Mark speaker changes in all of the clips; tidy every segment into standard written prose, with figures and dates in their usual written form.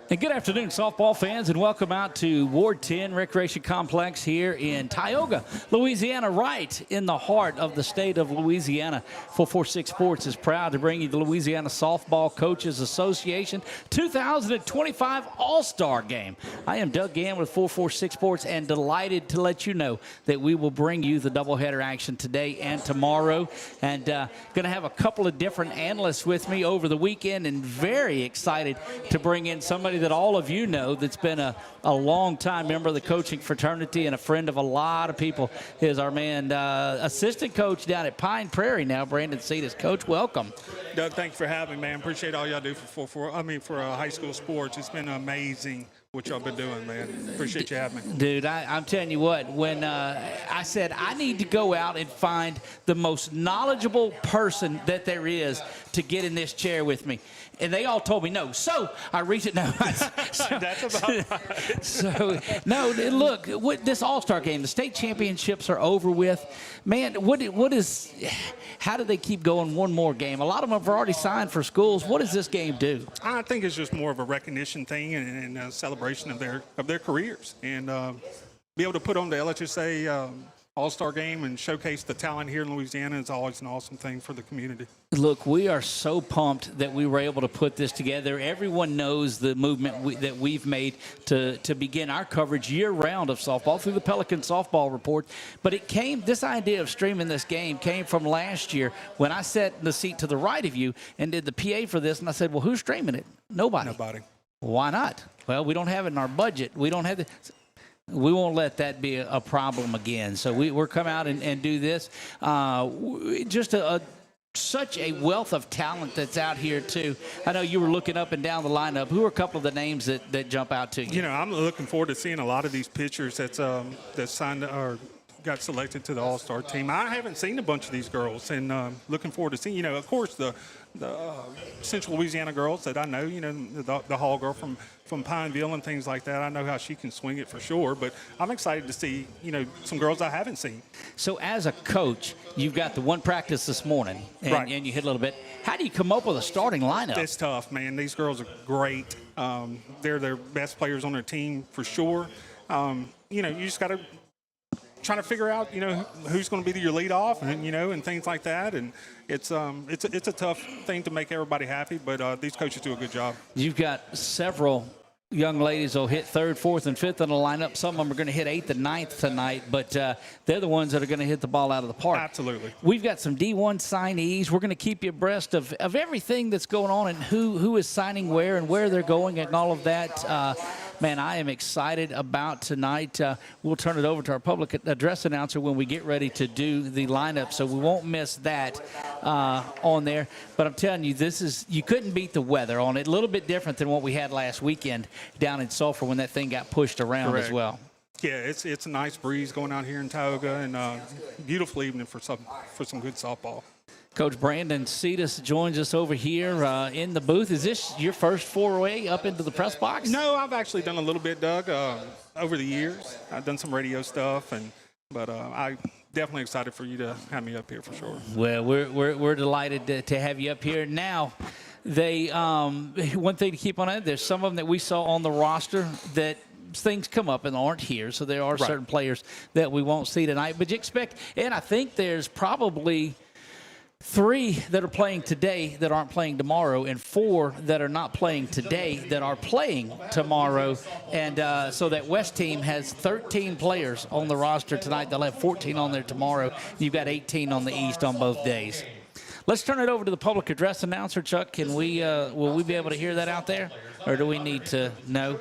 Speaker 1: And good afternoon, softball fans, and welcome out to Ward 10 Recreation Complex here in Tioga, Louisiana, right in the heart of the state of Louisiana. 446 Sports is proud to bring you the Louisiana Softball Coaches Association 2025 All-Star Game. I am Doug Gann with 446 Sports and delighted to let you know that we will bring you the doubleheader action today and tomorrow. And going to have a couple of different analysts with me over the weekend, and very excited to bring in somebody that all of you know that's been a long-time member of the coaching fraternity and a friend of a lot of people. Is our man, assistant coach down at Pine Prairie now, Brandon Cetus. Coach, welcome.
Speaker 2: Doug, thank you for having me, man. Appreciate all y'all do for high school sports. It's been amazing what y'all been doing, man. Appreciate you having me.
Speaker 1: Dude, I'm telling you what, when I said I need to go out and find the most knowledgeable person that there is to get in this chair with me, and they all told me no. So I reached it now.
Speaker 2: That's about right.
Speaker 1: So, no, look, this All-Star game, the state championships are over with. Man, how do they keep going one more game? A lot of them have already signed for schools. What does this game do?
Speaker 2: I think it's just more of a recognition thing and a celebration of their careers. And be able to put on the LSCA All-Star game and showcase the talent here in Louisiana is always an awesome thing for the community.
Speaker 1: Look, we are so pumped that we were able to put this together. Everyone knows the movement that we've made to begin our coverage year-round of softball through the Pelican Softball Report. But this idea of streaming this game came from last year when I sat in the seat to the right of you and did the PA for this, and I said, well, who's streaming it? Nobody. Why not? Well, we don't have it in our budget. We don't have we won't let that be a problem again. So we're come out and do this. Just such a wealth of talent that's out here, too. I know you were looking up and down the lineup. Who are a couple of the names that jump out to you?
Speaker 2: You know, I'm looking forward to seeing a lot of these pitchers that signed or got selected to the All-Star team. I haven't seen a bunch of these girls, and looking forward to seeing, of course, the Central Louisiana girls that I know, the Hall girl from Pineville and things like that. I know how she can swing it for sure, but I'm excited to see, some girls I haven't seen.
Speaker 1: So as a coach, you've got the one practice this morning, and you hit a little bit. How do you come up with a starting lineup?
Speaker 2: It's tough, man. These girls are great. They're their best players on their team for sure. You just got to trying to figure out, who's going to be your leadoff, and things like that. And it's a tough thing to make everybody happy, but these coaches do a good job.
Speaker 1: You've got several young ladies who'll hit third, fourth, and fifth in the lineup. Some of them are going to hit eighth and ninth tonight, but they're the ones that are going to hit the ball out of the park.
Speaker 2: Absolutely.
Speaker 1: We've got some D1 signees. We're going to keep you abreast of everything that's going on and who is signing where and where they're going and all of that. Man, I am excited about tonight. We'll turn it over to our public address announcer when we get ready to do the lineup, so we won't miss that on there. But I'm telling you, you couldn't beat the weather on it. A little bit different than what we had last weekend down in Sulphur when that thing got pushed around as well.
Speaker 2: Yeah, it's a nice breeze going out here in Tioga, and beautiful evening for some good softball.
Speaker 1: Coach Brandon Cetus joins us over here in the booth. Is this your first foray up into the press box?
Speaker 2: No, I've actually done a little bit, Doug, over the years. I've done some radio stuff, but I'm definitely excited for you to have me up here for sure.
Speaker 1: Well, we're delighted to have you up here. Now, one thing to keep on it, there's some of them that we saw on the roster that things come up and aren't here, so there are certain players that we won't see tonight. But you expect, and I think there's probably 3 that are playing today that aren't playing tomorrow, and 4 that are not playing today that are playing tomorrow. And so that West team has 13 players on the roster tonight. They'll have 14 on there tomorrow. You've got 18 on the East on both days. Let's turn it over to the public address announcer. Chuck, can will we be able to hear that out there, or do we need to know?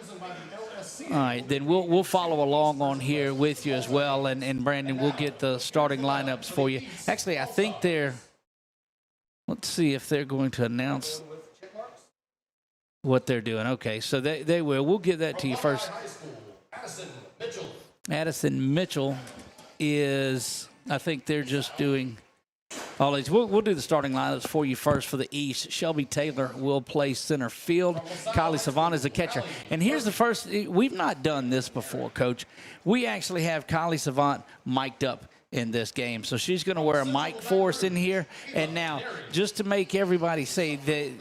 Speaker 1: All right, then we'll follow along on here with you as well, and Brandon, we'll get the starting lineups for you. Actually, I think let's see if they're going to announce what they're doing. Okay, so they will. We'll give that to you first. Addison Mitchell is, I think they're just doing all these. We'll do the starting lineups for you first for the East. Shelby Taylor will play center field. Kylie Savant is the catcher. And here's the first. We've not done this before, Coach. We actually have Kylie Savant mic'd up in this game. So she's going to wear a mic for us in here. And now, just to make everybody say that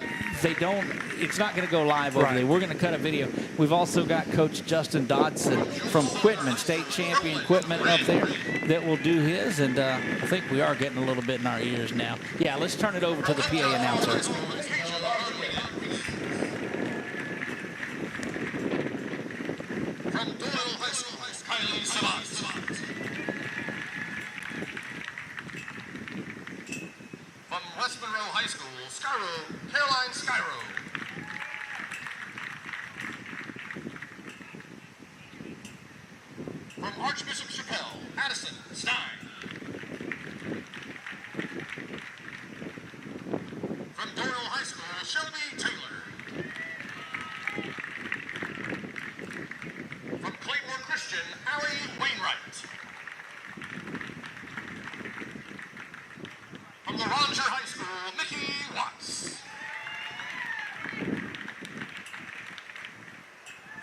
Speaker 1: they don't, it's not going to go live over there. We're going to cut a video. We've also got Coach Justin Dodson from Quitman, state champion Quitman up there, that will do his. And I think we are getting a little bit in our ears now. Yeah, let's turn it over to the PA announcer.
Speaker 3: From Doyle High School, Kylie Savant. From West Monroe High School, Skyro, Caroline Skyro. From Archbishop Chappelle, Addison Stein. From Doyle High School, Shelby Taylor. From Claymore Christian, Allie Wainwright. From the Roger High School, Mickey Watts.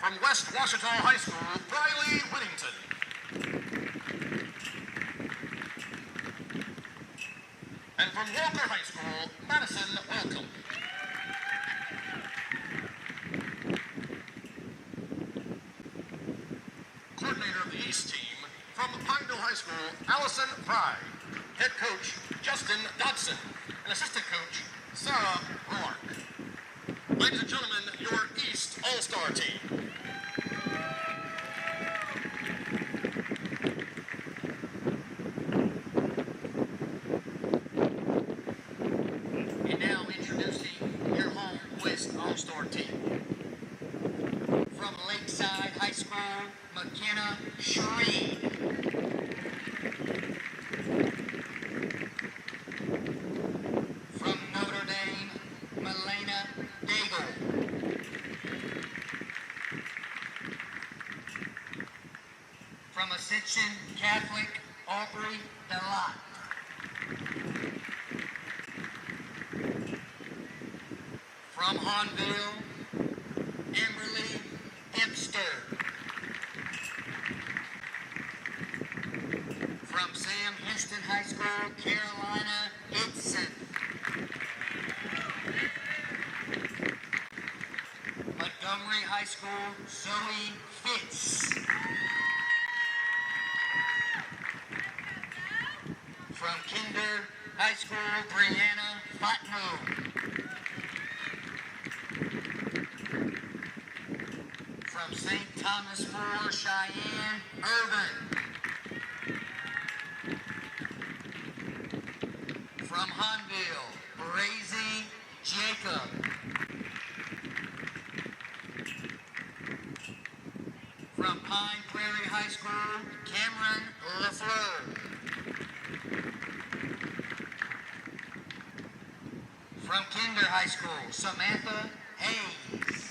Speaker 3: From West Washita High School, Briley Whittington. And from Walker High School, Madison Welcome. Coordinator of the East team, from Pineville High School, Allison Fry. Head coach, Justin Dodson. And assistant coach, Sarah Roark. Ladies and gentlemen, your East All-Star team. And now introducing your home West All-Star team. From Lakeside High School, McKenna Shree. From Notre Dame, Melena Daigle. From Ascension Catholic, Aubrey Delot. From Hahnville, Amberly Dempster. From Sam Houston High School, Carolina Hitson. Montgomery High School, Zoe Fitz. From Kinder High School, Brianna Fatno. From St. Thomas More, Cheyenne Irvin. From Hahnville, Brazy Jacob. From Pine Prairie High School, Cameron LaFleur. From Kinder High School, Samantha Hayes.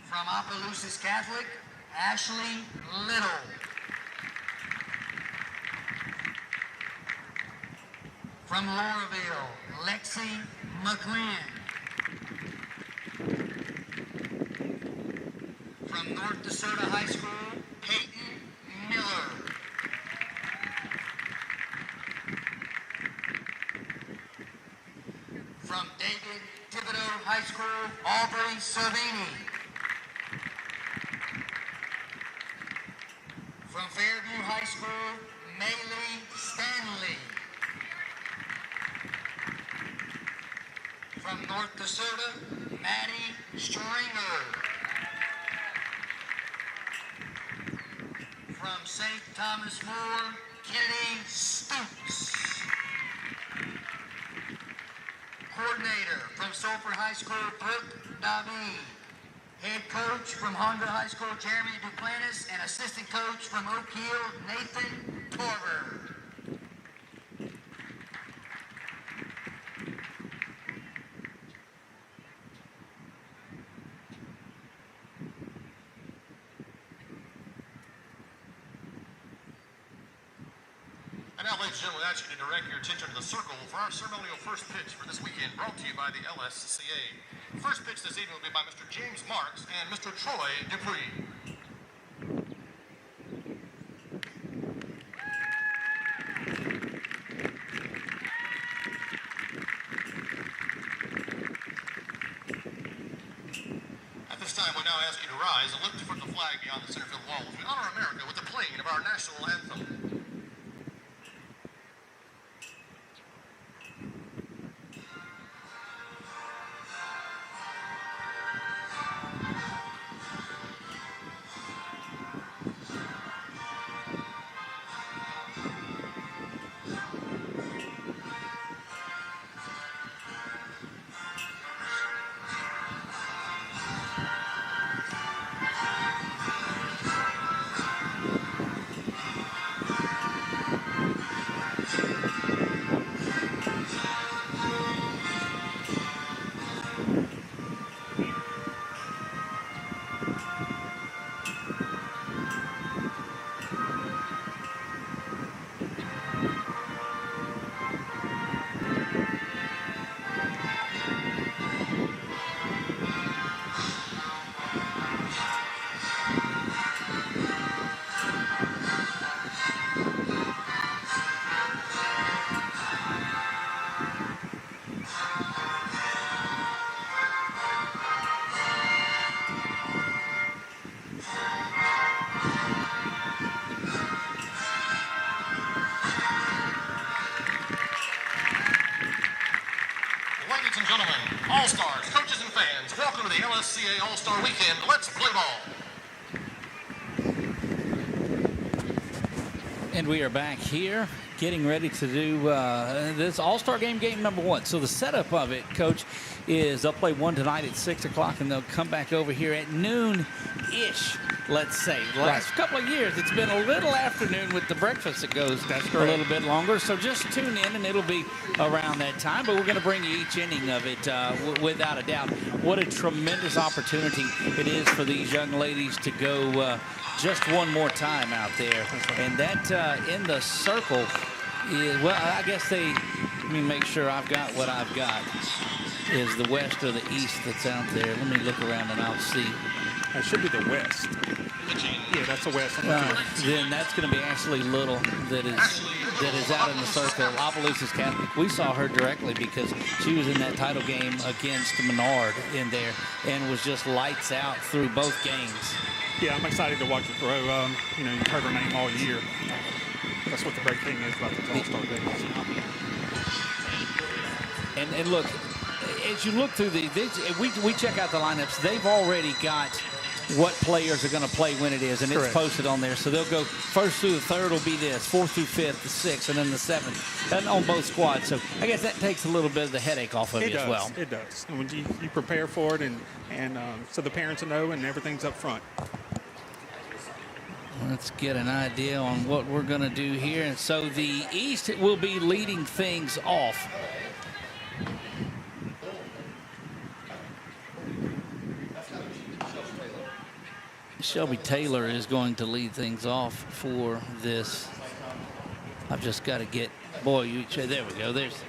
Speaker 3: From Opelousas Catholic, Ashley Little. From Lauraville, Lexi McLean. From North DeSoto High School, Peyton Miller. From David Thibodeau High School, Aubrey Savini. From Fairview High School, Maylee Stanley. From North DeSoto, Maddie Stringer. From St. Thomas More, Kennedy Stoops. Coordinator from Sulphur High School, Brooke Davie. Head coach from Honda High School, Jeremy Duplantis, and assistant coach from Oak Hill, Nathan Torber. And now, ladies and gentlemen, I ask you to direct your attention to the circle for our ceremonial first pitch for this weekend, brought to you by the LSCA. First pitch this evening will be by Mr. James Marks and Mr. Troy Dupree. This time we now ask you to rise and lift from the flag beyond the center field wall as we honor America with the playing of our national anthem. Ladies and gentlemen, All-Stars, coaches and fans, welcome to the LSCA All-Star Weekend. Let's play ball.
Speaker 1: And we are back here getting ready to do this All-Star game number 1. So the setup of it, Coach, is they'll play one tonight at 6 o'clock, and they'll come back over here at noon-ish, let's say. The last couple of years, it's been a little afternoon with the breakfast that goes a little bit longer. So just tune in, and it'll be around that time. But we're going to bring you each inning of it without a doubt. What a tremendous opportunity it is for these young ladies to go just one more time out there. And that in the circle is, well, I guess let me make sure I've got what I've got, is the west or the east that's out there. Let me look around and I'll see.
Speaker 2: That should be the west. Yeah, that's the west.
Speaker 1: Then that's going to be Ashley Little that is out in the circle. Opelousas Catholic. We saw her directly because she was in that title game against Menard in there and was just lights out through both games.
Speaker 2: Yeah, I'm excited to watch her throw. You've heard her name all year. That's what the great thing is about the All-Star games.
Speaker 1: And look, as you look through we check out the lineups. They've already got what players are going to play when it is, and it's posted on there. So they'll go first through the third will be this, fourth through fifth, the sixth, and then the seventh, and on both squads. So I guess that takes a little bit of the headache off of you as well.
Speaker 2: It does. And when you prepare for it, and so the parents know, and everything's up front.
Speaker 1: Let's get an idea on what we're going to do here. And so the East will be leading things off. Shelby Taylor is going to lead things off for this. I've just got to get, there we go. Let's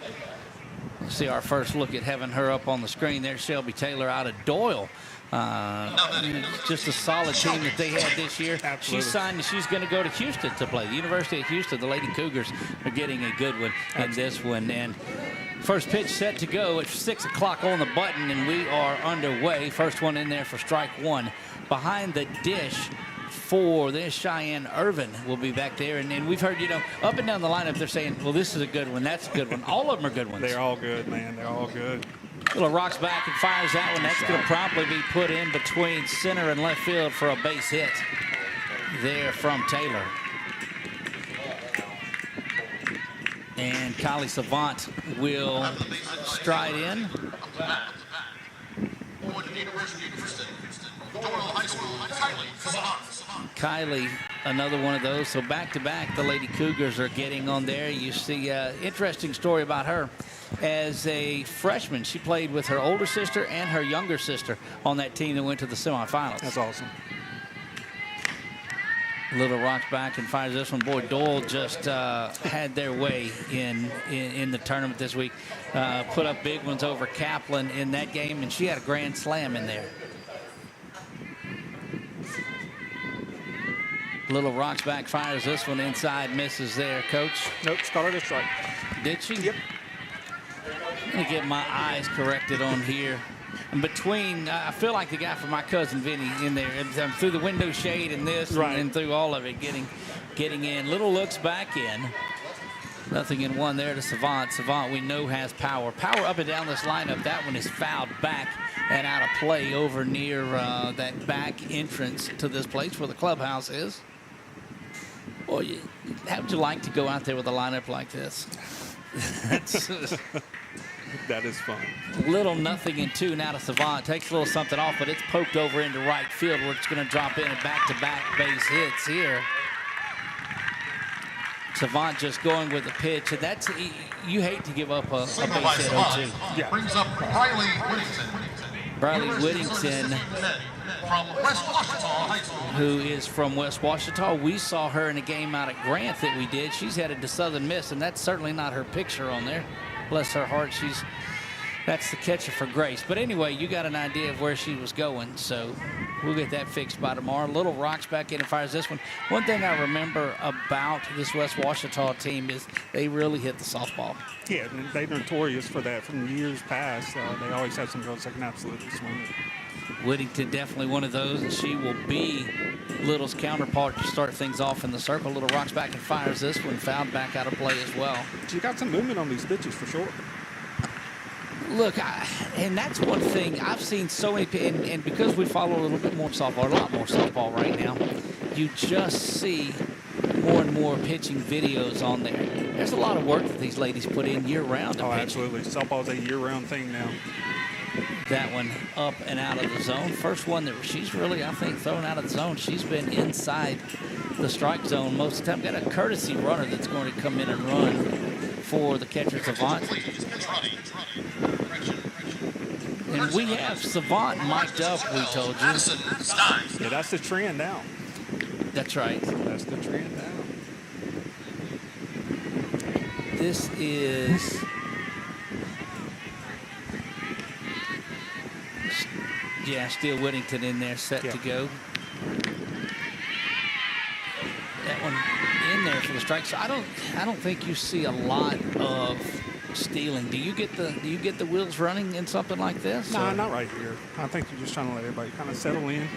Speaker 1: see our first look at having her up on the screen. There's Shelby Taylor out of Doyle. Just a solid team that they had this year.
Speaker 2: Absolutely.
Speaker 1: She's signed, she's going to go to Houston to play. The University of Houston, the Lady Cougars are getting a good one in this one. And first pitch set to go at 6 o'clock on the button, and we are underway. First one in there for strike one. Behind the dish for this, Cheyenne Irvin will be back there. And we've heard, up and down the lineup, they're saying, well, this is a good one, that's a good one. All of them are good ones.
Speaker 2: They're all good, man. They're all good.
Speaker 1: Little rocks back and fires that one. That's going to promptly be put in between center and left field for a base hit there from Taylor. And Kylie Savant will stride in. Kylie, another one of those. So back-to-back, the Lady Cougars are getting on there. You see interesting story about her. As a freshman, she played with her older sister and her younger sister on that team that went to the semifinals.
Speaker 2: That's awesome.
Speaker 1: Little rocks back and fires this one. Boy, Doyle just had their way in the tournament this week. Put up big ones over Kaplan in that game, and she had a grand slam in there. Little rocks back, fires this one inside, misses there, Coach.
Speaker 2: Nope, started a strike.
Speaker 1: Did she?
Speaker 2: Yep.
Speaker 1: Let me get my eyes corrected on here. between, I feel like the guy from My Cousin Vinny in there, and through the window shade and this,
Speaker 2: Right.
Speaker 1: and through all of it, getting in. Little looks back in. Nothing in one there to Savant. Savant, we know, has power. Power up and down this lineup. That one is fouled back and out of play over near that back entrance to this place where the clubhouse is. Well, how would you like to go out there with a lineup like this?
Speaker 2: That is fun.
Speaker 1: Little nothing in two now to Savant. Takes a little something off, but it's poked over into right field where it's going to drop in and back-to-back base hits here. Savant just going with the pitch, and that's, you hate to give up a base hit 0-2.
Speaker 3: Yeah. Brings up Riley Whittington.
Speaker 1: Riley Whittington,
Speaker 3: From West Washita High School.
Speaker 1: who is from West Washita. We saw her in a game out at Grant that we did. She's headed to Southern Miss, and that's certainly not her picture on there. Bless her heart, that's the catcher for Grace. But anyway, you got an idea of where she was going, so we'll get that fixed by tomorrow. Little rocks back in and fires this one. One thing I remember about this West Washita team is they really hit the softball.
Speaker 2: Yeah, and they're notorious for that from years past. They always have some girls that can absolutely swing it.
Speaker 1: Whittington definitely one of those, and she will be Little's counterpart to start things off in the circle. Little rocks back and fires this one, fouled back out of play as well.
Speaker 2: She got some movement on these pitches for sure.
Speaker 1: Look, and that's one thing I've seen so many, and because we follow a little bit more softball, a lot more softball right now, you just see more and more pitching videos on there. There's a lot of work that these ladies put in year-round.
Speaker 2: Oh, absolutely. Softball's a year-round thing now.
Speaker 1: That one up and out of the zone. First one that she's really, I think, thrown out of the zone. She's been inside the strike zone most of the time. Got a courtesy runner that's going to come in and run for the catcher, Savant. And we have Savant mic'd up, we told you.
Speaker 2: Yeah, that's the trend now.
Speaker 1: That's right.
Speaker 2: That's the trend now.
Speaker 1: This is Steele Whittington in there, set to go. That one in there for the strike. So I don't think you see a lot of stealing. Do you get the wheels running in something like this?
Speaker 2: No, not right here. I think you're just trying to let everybody kind of settle in.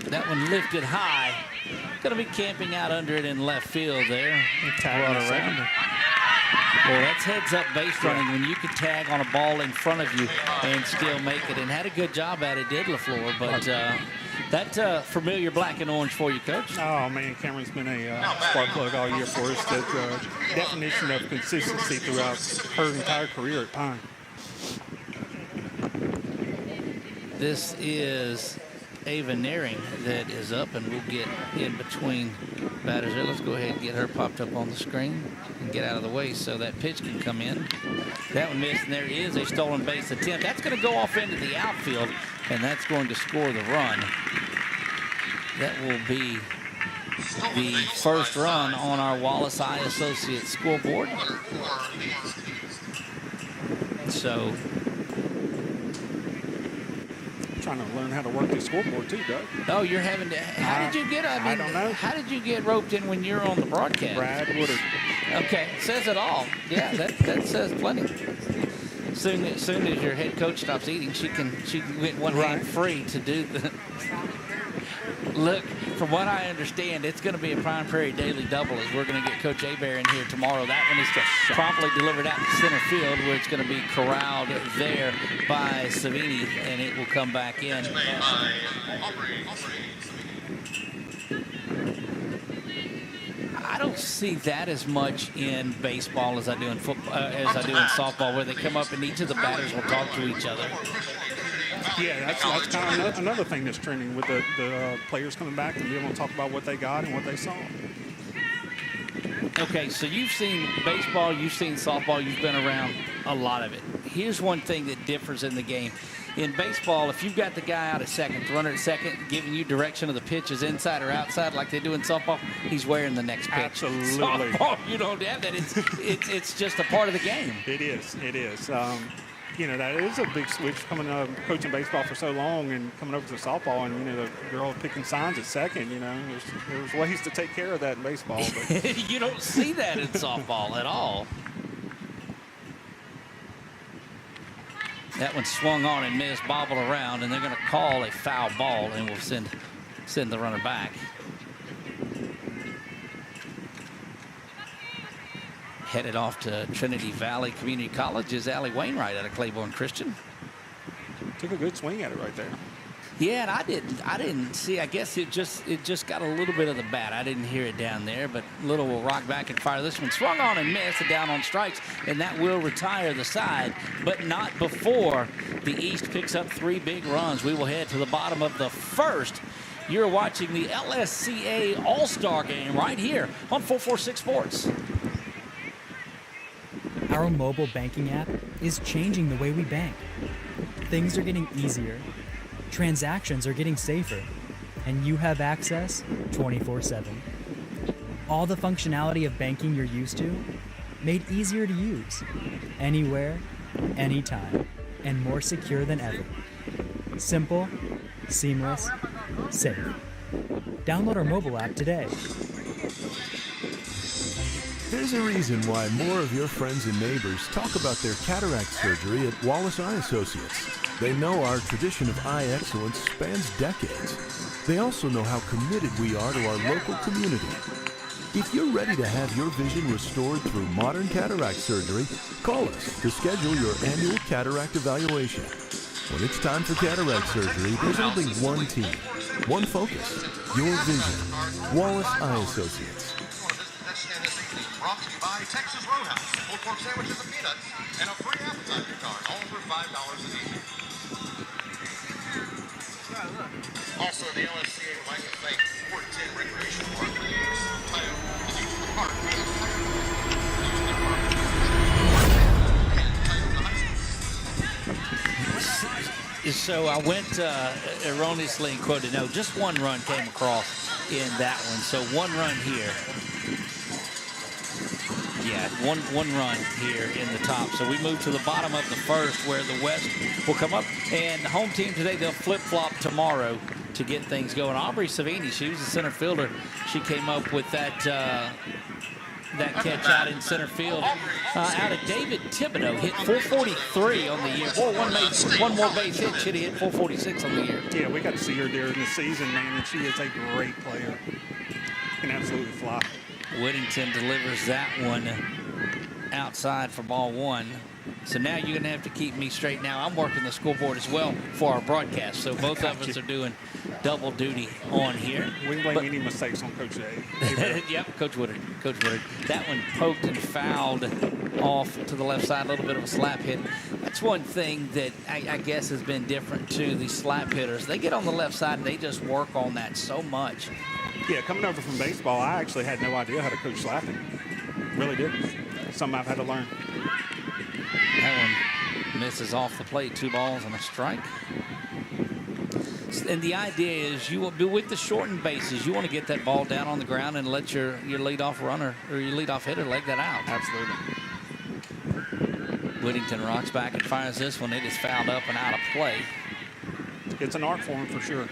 Speaker 1: That one lifted high. Going to be camping out under it in left field there.
Speaker 2: Tag
Speaker 1: Brought around. Well, that's heads-up base running when you can tag on a ball in front of you and still make it. And had a good job at it, did LaFleur. But that familiar black and orange for you, Coach.
Speaker 2: Oh, man, Cameron's been a spark plug all year for us. The definition of consistency throughout her entire career at Pine.
Speaker 1: This is Ava Nearing that is up, and we'll get in between batters there. Let's go ahead and get her popped up on the screen and get out of the way so that pitch can come in. That one missed, and there is a stolen base attempt. That's going to go off into the outfield, and that's going to score the run. That will be the first run on our Wallace Eye Associates scoreboard. So
Speaker 2: Trying to learn how to work this scoreboard too, Doug.
Speaker 1: oh, you're having to. How did you get?
Speaker 2: I don't know.
Speaker 1: How did you get roped in when you're on the broadcast?
Speaker 2: Brad Woodard.
Speaker 1: Okay, says it all. Yeah, that says plenty. Soon as your head coach stops eating, she can get one hand free to do the. Look, from what I understand, it's going to be a Prime Prairie daily double as we're going to get Coach Abear in here tomorrow. That one is just promptly delivered out to center field where it's going to be corralled there by Savini, and it will come back in. I don't see that as much in baseball as I do in football, as I do in softball, where they come up and each of the batters will talk to each other.
Speaker 2: Yeah, that's kind of another thing that's trending with the players coming back and being able to talk about what they got and what they saw.
Speaker 1: Okay, so you've seen baseball, you've seen softball, you've been around a lot of it. Here's one thing that differs in the game. In baseball, if you've got the guy out at second, the runner at second, giving you direction of the pitch is inside or outside like they do in softball, he's wearing the next pitch.
Speaker 2: Absolutely.
Speaker 1: Softball, you don't have that. It's just a part of the game.
Speaker 2: It is. It is. You know, that is a big switch coming up, coaching baseball for so long and coming over to softball, and, you know, the girl picking signs at second, you know, there's ways to take care of that in baseball. But
Speaker 1: You don't see that in softball at all. That one swung on and missed, bobbled around, and they're going to call a foul ball, and we'll send the runner back. Headed off to Trinity Valley Community College is Allie Wainwright out of Claiborne Christian.
Speaker 2: Took a good swing at it right there.
Speaker 1: Yeah, and I didn't see. I guess it just got a little bit of the bat. I didn't hear it down there, but Little will rock back and fire this one. Swung on and missed, down on strikes, and that will retire the side, but not before the East picks up 3 big runs. We will head to the bottom of the first. You're watching the LSCA All-Star Game right here on 446 Sports.
Speaker 4: Our mobile banking app is changing the way we bank. Things are getting easier. Transactions are getting safer, and you have access 24/7. All the functionality of banking you're used to, made easier to use, anywhere, anytime, and more secure than ever. Simple, seamless, safe. Download our mobile app today.
Speaker 5: There's a reason why more of your friends and neighbors talk about their cataract surgery at Wallace Eye Associates. They know our tradition of eye excellence spans decades. They also know how committed we are to our local community. If you're ready to have your vision restored through modern cataract surgery, call us to schedule your annual cataract evaluation. When it's time for cataract surgery, there's only one team, one focus, your vision. Wallace Eye Associates.
Speaker 3: Brought to you by Texas Roadhouse. Pulled pork sandwiches and peanuts, and a free appetizer card, all for $5 a piece. Also, the LSCA would like to thank 410 Recreation Park for the use of Tioga and use of the park for the
Speaker 1: So I went erroneously and quoted. No, just one run came across in that one. So one run here. Yeah, one run here in the top. So we move to the bottom of the first where the West will come up. And the home team today, they'll flip-flop tomorrow to get things going. Aubrey Savini, she was the center fielder. She came up with that catch out in center field out of David Thibodeau. Hit 443 on the year. Boy, one more base hit. Should have hit 446 on the year.
Speaker 2: Yeah, we got to see her during the season, man, and she is a great player. Can absolutely fly.
Speaker 1: Whittington delivers that one outside for ball 1. So now you're going to have to keep me straight. Now I'm working the scoreboard as well for our broadcast. So both of us are doing double duty on here.
Speaker 2: We can blame any mistakes on Coach A.
Speaker 1: Yep, Coach Woodard. That one poked and fouled off to the left side, a little bit of a slap hit. That's one thing that I guess has been different to the slap hitters. They get on the left side and they just work on that so much.
Speaker 2: Yeah, coming over from baseball, I actually had no idea how to coach slapping. Really didn't. Something I've had to learn.
Speaker 1: That one misses off the plate. 2 balls and a strike. And the idea is you will be with the shortened bases. You want to get that ball down on the ground and let your leadoff runner or your leadoff hitter leg that out.
Speaker 2: Absolutely.
Speaker 1: Whittington rocks back and fires this one. It is fouled up and out of play.
Speaker 2: It's an art form for sure.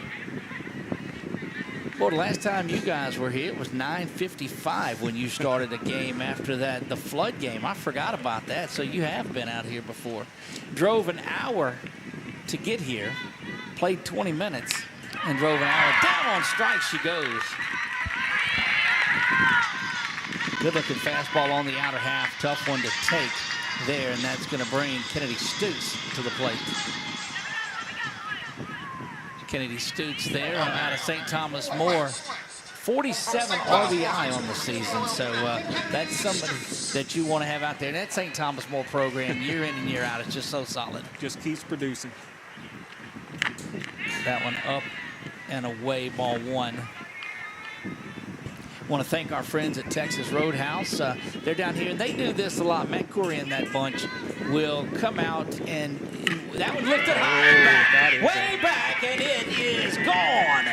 Speaker 1: Well, the last time you guys were here, it was 9:55 when you started a game after that, the flood game. I forgot about that, so you have been out here before. Drove an hour to get here, played 20 minutes, and drove an hour. Down on strike she goes. Good-looking fastball on the outer half. Tough one to take there, and that's going to bring Kennedy Stutes to the plate. Kennedy Stutes there out of St. Thomas More. 47 RBI on the season, so that's somebody that you want to have out there. And that St. Thomas More program, year in and year out, is just so solid.
Speaker 2: Just keeps producing.
Speaker 1: That one up and away, ball 1. Want to thank our friends at Texas Roadhouse. They're down here, and they do this a lot. Matt Corey and that bunch will come out, and that one lifted high back, way back, and it is gone.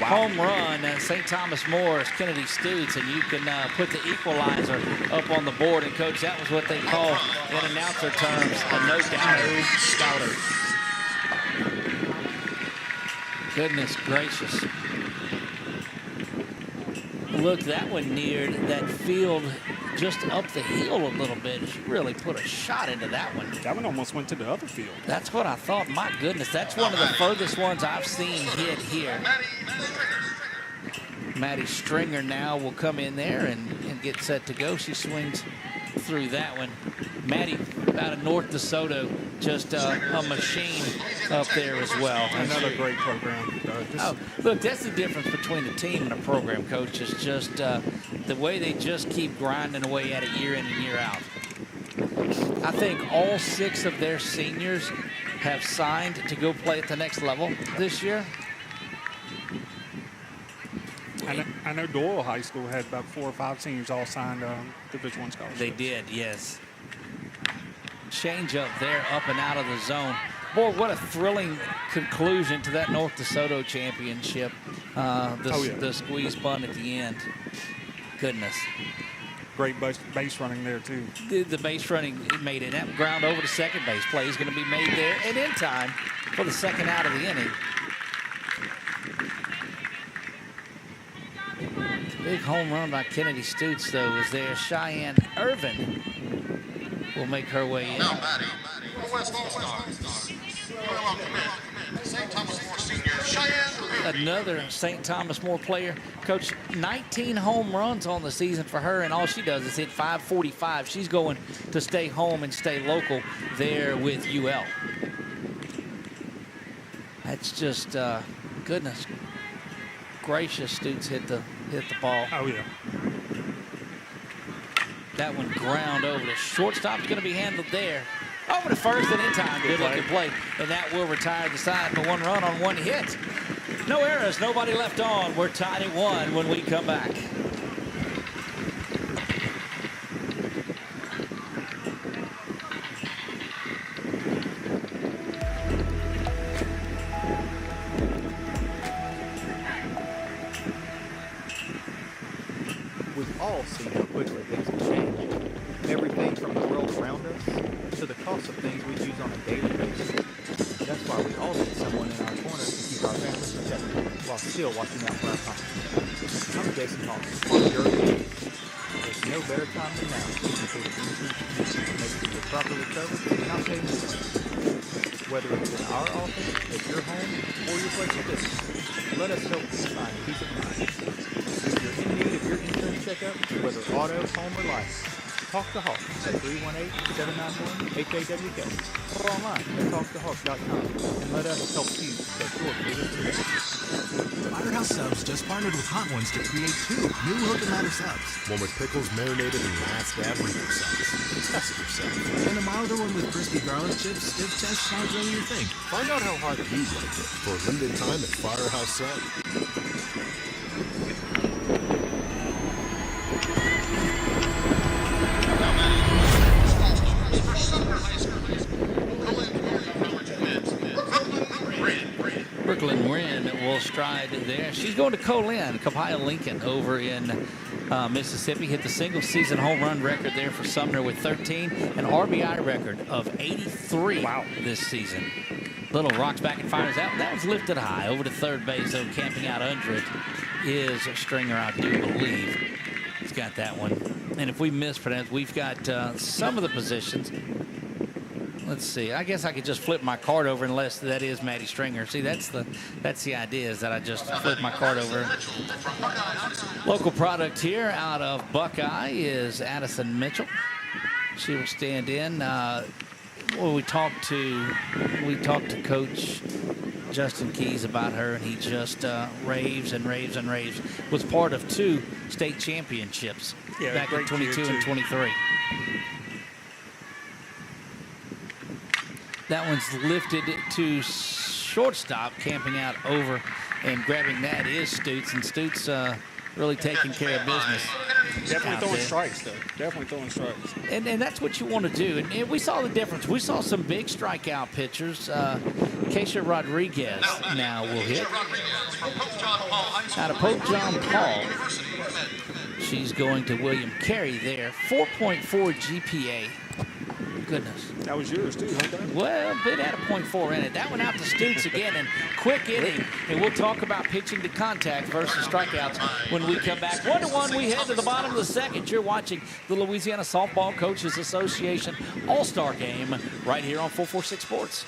Speaker 1: Wow. Home run, St. Thomas More, Kennedy Stutes, and you can put the equalizer up on the board. And, Coach, that was what they call, in announcer terms, a no-doubter. Goodness gracious. Look, that one neared that field just up the hill a little bit. She really put a shot into that one.
Speaker 2: That one almost went to the other field.
Speaker 1: That's what I thought. My goodness, that's one of the furthest ones I've seen hit here. Maddie Stringer now will come in there and get set to go. She swings through that one. Maddie out of North DeSoto, just a machine up there as well.
Speaker 2: Another great program.
Speaker 1: Look, that's the difference between a team and a program, Coach, is just the way they just keep grinding away at it year in and year out. I think all 6 of their seniors have signed to go play at the next level this year.
Speaker 2: I know Doyle High School had about 4 or 5 seniors all signed Division I scholarships.
Speaker 1: They did, yes. Change up there, up and out of the zone. Boy, what a thrilling conclusion to that North DeSoto championship. The squeeze bunt at the end. Goodness.
Speaker 2: Great base running there, too.
Speaker 1: The base running made it. That ground over to second base play is going to be made there and in time for the second out of the inning. Big home run by Kennedy Stutes, though, is there. Cheyenne Irvin will make her way in.
Speaker 3: Now batting, West All-Stars. St. Thomas More Senior, Cheyenne.
Speaker 1: Another St. Thomas More player. Coach, 19 home runs on the season for her, and all she does is hit .545. She's going to stay home and stay local there with UL. That's just, goodness gracious, Stutes hit the ball.
Speaker 2: Oh, yeah.
Speaker 1: That one ground over to shortstop's going to be handled there. Over to first and in time. Good looking play. And that will retire the side for 1 run on 1 hit. No errors, nobody left on. We're tied at 1 when we come back.
Speaker 6: We've all seen how quickly things can change. Everything from the world around us to the cost of things we use on a daily basis. That's why we all need someone in our corner to keep our families protected while still watching out for our company. I'm Jason Hall. On your team. There's no better time than now to complete a insurance to make sure you're properly covered and not paying insurance. Whether it's in our office, at your home, or your place of business, let us help you find peace of mind. If you're in need of your insurance checkup, whether auto, home, or life, talk to Hawk at 318-791-HAWK or online at talktohawk.com and let us help you get your biggest today.
Speaker 7: Firehouse Subs just partnered with Hot Ones to create 2 new Hook and Ladder subs.
Speaker 8: One with pickles marinated in last dab Reaper sauce. Test yourself.
Speaker 7: And a milder one with crispy garlic chips if test sounds really your thing.
Speaker 8: Find out how hot you like it for a limited time at Firehouse Sub.
Speaker 1: Brooklyn Wren will stride there. She's going to Colin, Copiah Lincoln over in Mississippi. Hit the single season home run record there for Sumner with 13. An RBI record of 83 this season. Little rocks back and fires out. That was lifted high over to third base. So camping out under it is Stringer, I do believe. He's got that one. And if we mispronounce, we've got some of the positions. Let's see. I guess I could just flip my card over unless that is Maddie Stringer. See, that's the idea, is that I just flip my card over. Local product here out of Buckeye is Addison Mitchell. She will stand in. Well, we talked to Coach Justin Keys about her, and he just raves and raves and raves. Was part of 2 state championships back in 22 and 23. That one's lifted to shortstop, camping out over and grabbing that is Stutes, and Stutes really taking care of business.
Speaker 2: Definitely throwing strikes, though. Definitely throwing strikes.
Speaker 1: And that's what you want to do. And we saw the difference. We saw some big strikeout pitchers. Keisha Rodriguez now will hit. Out of Pope John Paul. She's going to William Carey there. 4.4 GPA. Goodness.
Speaker 2: That was yours, too, huh, Doug?
Speaker 1: Well, it had a .4 in it. That went out to Stoots again, and quick inning. And we'll talk about pitching to contact versus strikeouts when we come back. 1-1, we head to the bottom of the second. You're watching the Louisiana Softball Coaches Association All-Star Game right here on 446 Sports.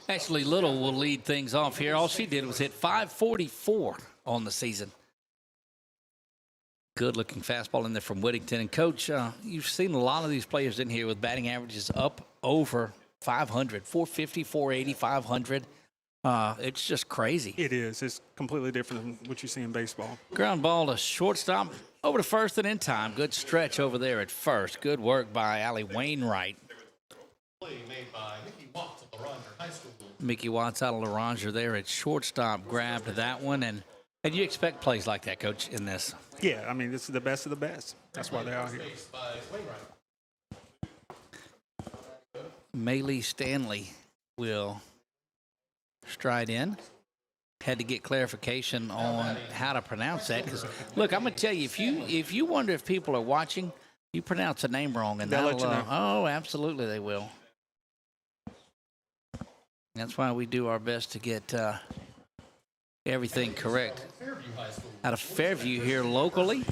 Speaker 1: Ashley Little will lead things off here. All she did was hit 544 on the season. Good-looking fastball in there from Whittington. And, Coach, you've seen a lot of these players in here with batting averages up over 500, 450, 480, 500. It's just crazy.
Speaker 2: It is. It's completely different than what you see in baseball.
Speaker 1: Ground ball to shortstop, over to first and in time. Good stretch over there at first. Good work by Allie Wainwright.
Speaker 3: Play made by Mickey Watts of LaRanger High School.
Speaker 1: Mickey Watts out of LaRanger there at shortstop grabbed that one. And you expect plays like that, Coach, in this.
Speaker 2: Yeah, I mean, this is the best of the best. That's why they're out here.
Speaker 1: Maylee Stanley will stride in. Had to get clarification on how to pronounce that. Because, look, I'm going to tell you, if you wonder if people are watching, you pronounce a name wrong, and
Speaker 2: they'll
Speaker 1: that'll,
Speaker 2: let you know.
Speaker 1: Oh, absolutely they will. That's why we do our best to get everything correct. Out of Fairview here locally.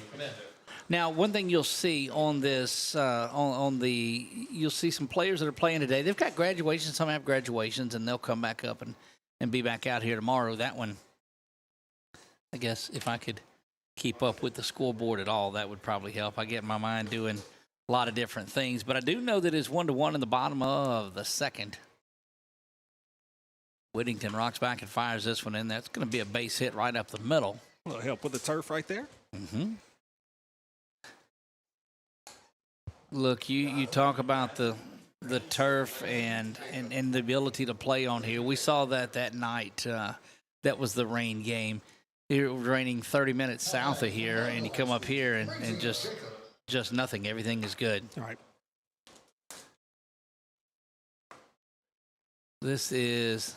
Speaker 1: Now, one thing you'll see on this, you'll see some players that are playing today. They've got graduations. Some have graduations, and they'll come back up and be back out here tomorrow. That one, I guess, if I could keep up with the scoreboard at all, that would probably help. I get my mind doing a lot of different things. But I do know that it's 1-1 in the bottom of the second. Whittington rocks back and fires this one in. That's going to be a base hit right up the middle.
Speaker 2: A little help with the turf right there.
Speaker 1: Mm-hmm. Look, you talk about the turf and the ability to play on here. We saw that night. That was the rain game. It was raining 30 minutes south of here, and you come up here and just nothing. Everything is good.
Speaker 2: All right.
Speaker 1: This is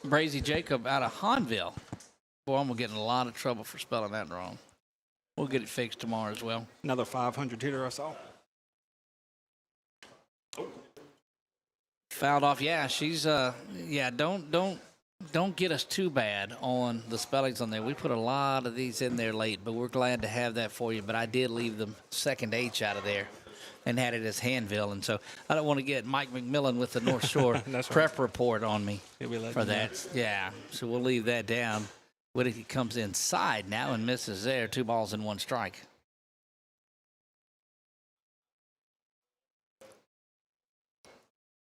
Speaker 1: Brazy Jacob out of Hanville. Boy, I'm going to get in a lot of trouble for spelling that wrong. We'll get it fixed tomorrow as well.
Speaker 2: Another 500 hitter I saw.
Speaker 1: Fouled off. Yeah, she's don't get us too bad on the spellings on there. We put a lot of these in there late, but we're glad to have that for you. But I did leave the second H out of there and had it as Hanville. And so I don't want to get Mike McMillan with the North Shore prep report on me for that. Yeah, so we'll leave that down. Whitty comes inside now and misses there. 2 balls and 1 strike.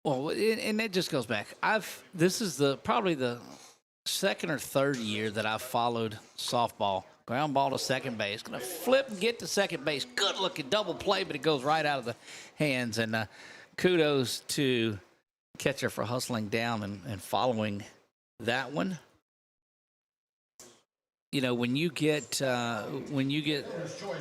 Speaker 1: Well, and that just goes back. This is probably the second or third year that I've followed softball. Ground ball to second base. Going to flip and get to second base. Good looking double play, but it goes right out of the hands. And kudos to catcher for hustling down and following that one. You know, when you get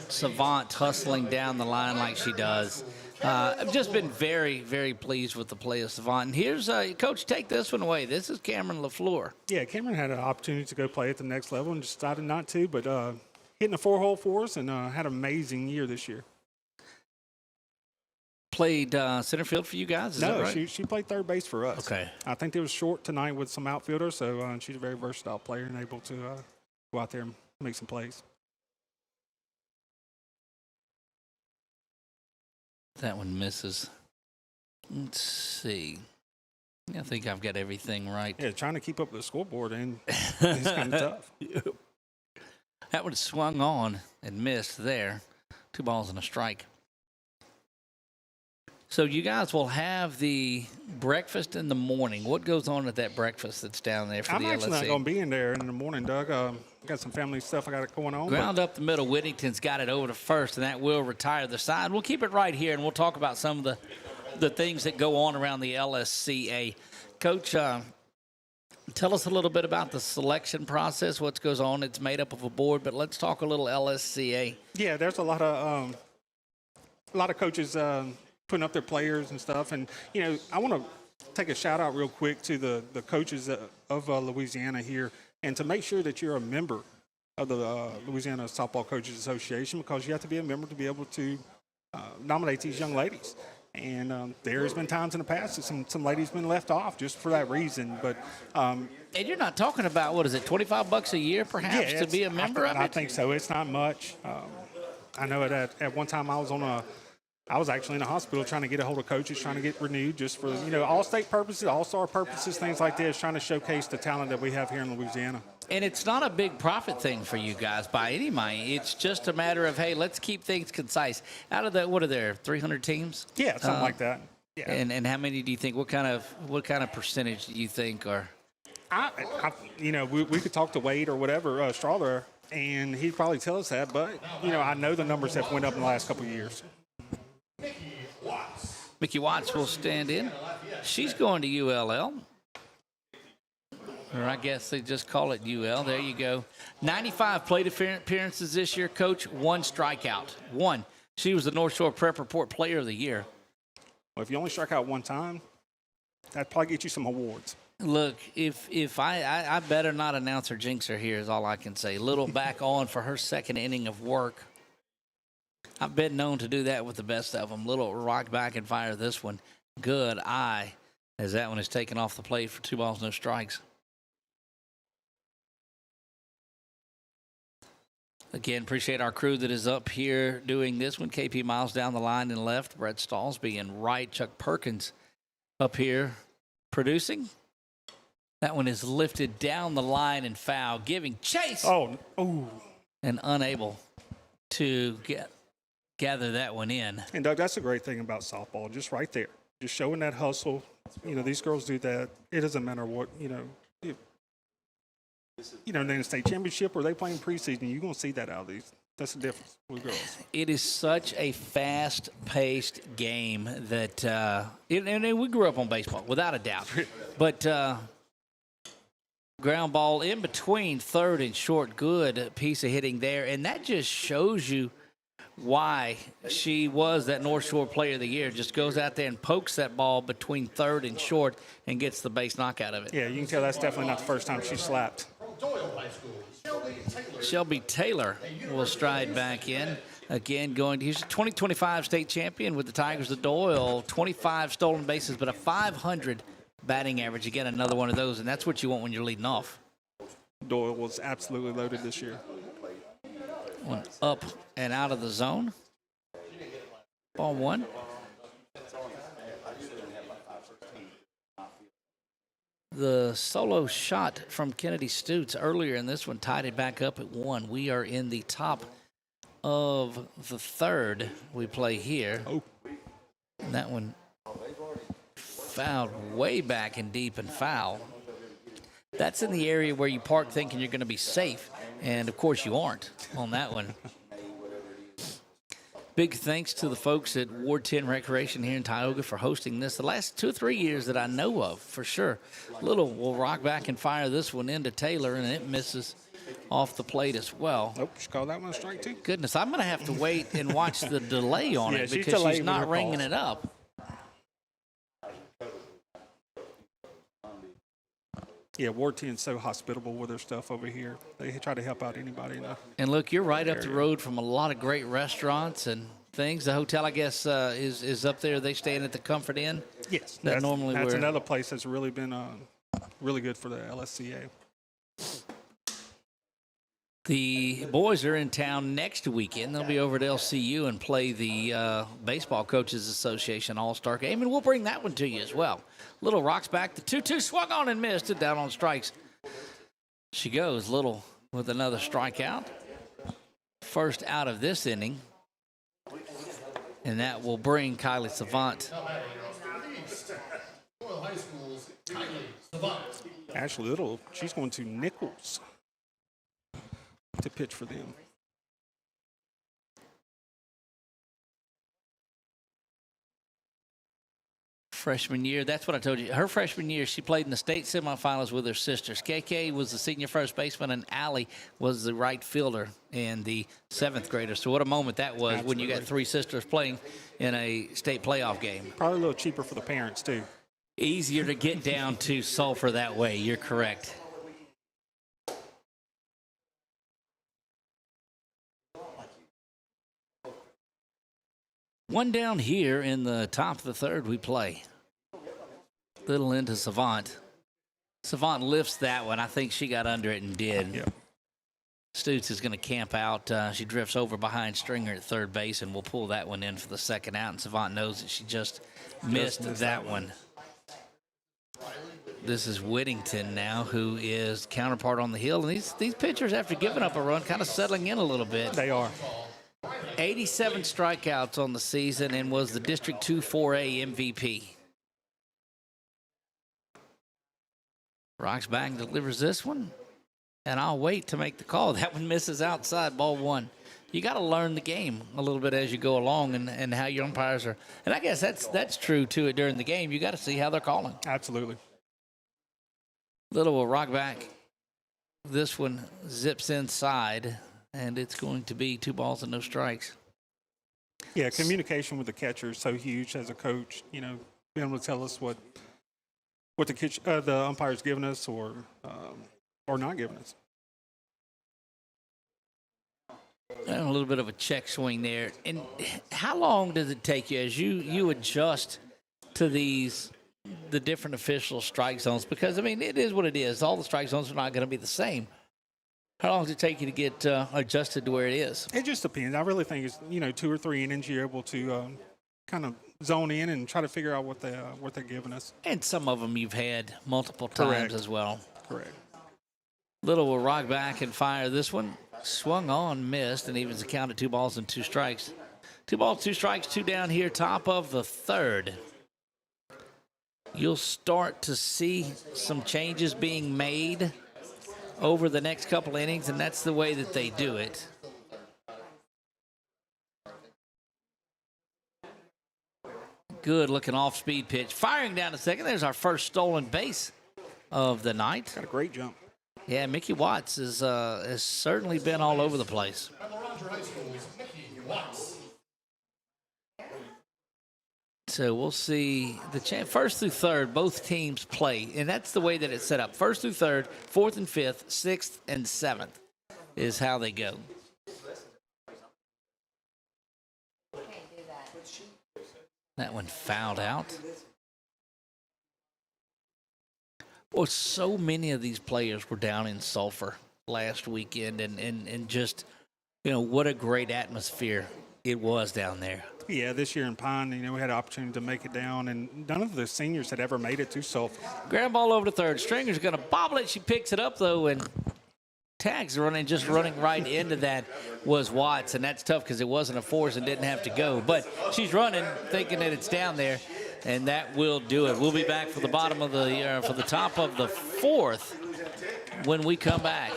Speaker 1: Savant hustling down the line like she does, I've just been very, very pleased with the play of Savant. And here's Coach, take this one away. This is Cameron LaFleur.
Speaker 2: Yeah, Cameron had an opportunity to go play at the next level and decided not to, but hitting a 4-hole for us and had an amazing year this year.
Speaker 1: played center field for you guys. Is that
Speaker 2: No,
Speaker 1: right?
Speaker 2: she played third base for us.
Speaker 1: Okay.
Speaker 2: I think they was short tonight with some outfielders, so she's a very versatile player and able to go out there and make some plays.
Speaker 1: That one misses. Let's see. I think I've got everything right.
Speaker 2: Yeah, trying to keep up with the scoreboard and it's kind of tough.
Speaker 1: That one swung on and missed there. 2 balls and a strike. So you guys will have the breakfast in the morning. What goes on at that breakfast that's down there for
Speaker 2: I'm
Speaker 1: the
Speaker 2: actually
Speaker 1: LSC?
Speaker 2: not going to be in there in the morning, Doug. Got some family stuff I got going on.
Speaker 1: Ground up the middle. Whittington's got it over to first, and that will retire the side. We'll keep it right here, and we'll talk about some of the things that go on around the LSCA. Coach, tell us a little bit about the selection process, what goes on. It's made up of a board, but let's talk a little LSCA.
Speaker 2: Yeah, there's a lot of coaches putting up their players and stuff. And, I want to take a shout out real quick to the coaches of Louisiana here, and to make sure that you're a member of the Louisiana Softball Coaches Association, because you have to be a member to be able to nominate these young ladies. And there has been times in the past that some ladies been left off just for that reason. But
Speaker 1: and you're not talking about, what is it, $25 a year perhaps to be a member of it?
Speaker 2: I think so. It's not much. I know at one time I was actually in the hospital trying to get a hold of coaches, trying to get renewed just for, all-state purposes, all-star purposes, things like this, trying to showcase the talent that we have here in Louisiana.
Speaker 1: And it's not a big profit thing for you guys by any means. It's just a matter of, hey, let's keep things concise. Out of the, what are there, 300 teams?
Speaker 2: Yeah, something like that. Yeah.
Speaker 1: And how many do you think? What kind of percentage do you think are?
Speaker 2: We could talk to Wade or whatever, Strawler, and he'd probably tell us that. But I know the numbers have went up in the last couple of years.
Speaker 1: Mickey Watts will stand in. She's going to ULL. Or I guess they just call it UL. There you go. 95 plate appearances this year, Coach. 1 strikeout. 1. She was the North Shore Prep Report Player of the Year.
Speaker 2: Well, if you only strike out one time, that'd probably get you some awards.
Speaker 1: Look, if I better not announce her jinxer here is all I can say. Little back on for her second inning of work. I've been known to do that with the best of them. Little rock back and fire this one. Good eye, as that one is taken off the plate for 2 balls, no strikes. Again, appreciate our crew that is up here doing this one. KP Miles down the line and left. Brett Stallsby and right. Chuck Perkins up here producing. That one is lifted down the line and foul, giving chase.
Speaker 2: Oh.
Speaker 1: And unable to gather that one in.
Speaker 2: And, Doug, that's the great thing about softball, just right there. Just showing that hustle. These girls do that. It doesn't matter what, in the state championship or they playing preseason, you're going to see that out of these. That's the difference with girls.
Speaker 1: It is such a fast-paced game that and we grew up on baseball, without a doubt. But ground ball in between third and short, good piece of hitting there. And that just shows you why she was that North Shore Player of the Year. Just goes out there and pokes that ball between third and short and gets the base knockout of it.
Speaker 2: Yeah, you can tell that's definitely not the first time she slapped.
Speaker 1: Shelby Taylor will stride back in. Again, going to, he's a 2025 state champion with the Tigers of Doyle. 25 stolen bases, but a 500 batting average. Again, another one of those, and that's what you want when you're leading off.
Speaker 2: Doyle was absolutely loaded this year.
Speaker 1: One up and out of the zone. Ball 1. The solo shot from Kennedy Stutes earlier in this one tied it back up at 1. We are in the top of the third we play here.
Speaker 2: Oh.
Speaker 1: And that one fouled way back and deep and foul. That's in the area where you park thinking you're going to be safe. And, of course, you aren't on that one. Big thanks to the folks at Ward 10 Recreation here in Tioga for hosting this the last 2 or 3 years that I know of, for sure. Little will rock back and fire this one into Taylor, and it misses off the plate as well.
Speaker 2: Nope, she called that one a strike, too.
Speaker 1: Goodness, I'm going to have to wait and watch the delay on it because she's not ringing it up.
Speaker 2: Yeah, Ward 10 is so hospitable with their stuff over here. They try to help out anybody.
Speaker 1: And look, you're right up the road from a lot of great restaurants and things. The hotel, I guess, is up there. Are they staying at the Comfort Inn?
Speaker 2: Yes,
Speaker 1: that's
Speaker 2: another place that's really been really good for the LSCA.
Speaker 1: The boys are in town next weekend. They'll be over at LCU and play the Baseball Coaches Association All-Star Game, and we'll bring that one to you as well. Little rocks back. The 2-2 swung on and missed it down on strikes. She goes. Little with another strikeout. First out of this inning. And that will bring Kylie Savant.
Speaker 2: Ashley Little, she's going to Nichols to pitch for them.
Speaker 1: Freshman year, that's what I told you. Her freshman year, she played in the state semifinals with her sisters. KK was the senior first baseman, and Allie was the right fielder and the seventh grader. So what a moment that was. Absolutely. When you got three sisters playing in a state playoff game.
Speaker 2: Probably a little cheaper for the parents, too.
Speaker 1: Easier to get down to Sulphur that way. You're correct. One down here in the top of the third we play. Little into Savant. Savant lifts that one. I think she got under it and did.
Speaker 2: Yep.
Speaker 1: Stutz is going to camp out. She drifts over behind Stringer at third base, and we'll pull that one in for the second out. And Savant knows that she just missed that one. This is Whittington now, who is counterpart on the hill. And these pitchers, after giving up a run, kind of settling in a little bit.
Speaker 2: They are.
Speaker 1: 87 strikeouts on the season and was the District 2 4A MVP. Rocks back and delivers this one, and I'll wait to make the call. That one misses outside, ball one. You got to learn the game a little bit as you go along and how your umpires are. And I guess that's true, too, during the game. You got to see how they're calling.
Speaker 2: Absolutely.
Speaker 1: Little will rock back. This one zips inside, and it's going to be 2 balls and no strikes.
Speaker 2: Yeah, communication with the catcher is so huge as a coach. You know, being able to tell us what the umpire's giving us or not giving us.
Speaker 1: And a little bit of a check swing there. And how long does it take you as you adjust to the different official strike zones? Because, I mean, it is what it is. All the strike zones are not going to be the same. How long does it take you to get adjusted to where it is?
Speaker 2: It just depends. I really think it's 2 or 3 innings you're able to kind of zone in and try to figure out what they're giving us.
Speaker 1: And some of them you've had multiple times as well.
Speaker 2: Correct.
Speaker 1: Little will rock back and fire this one. Swung on, missed, and evens the count at 2 balls and 2 strikes. 2 balls, 2 strikes, 2 down here, top of the third. You'll start to see some changes being made over the next couple innings, and that's the way that they do it. Good looking off-speed pitch. Firing down to second. There's our first stolen base of the night.
Speaker 2: Got a great jump.
Speaker 1: Yeah, Mickey Watts has certainly been all over the place. So we'll see the first through third, both teams play, and that's the way that it's set up. First through third, fourth and fifth, sixth and seventh is how they go. That one fouled out. Well, so many of these players were down in Sulphur last weekend, and just, what a great atmosphere it was down there.
Speaker 2: Yeah, this year in Pine, we had an opportunity to make it down, and none of the seniors had ever made it to Sulphur.
Speaker 1: Ground ball over to third. Stringer's going to bobble it. She picks it up, though, and tags running right into that was Watts, and that's tough because it wasn't a force and didn't have to go. But she's running, thinking that it's down there, and that will do it. We'll be back for the bottom of for the top of the fourth when we come back.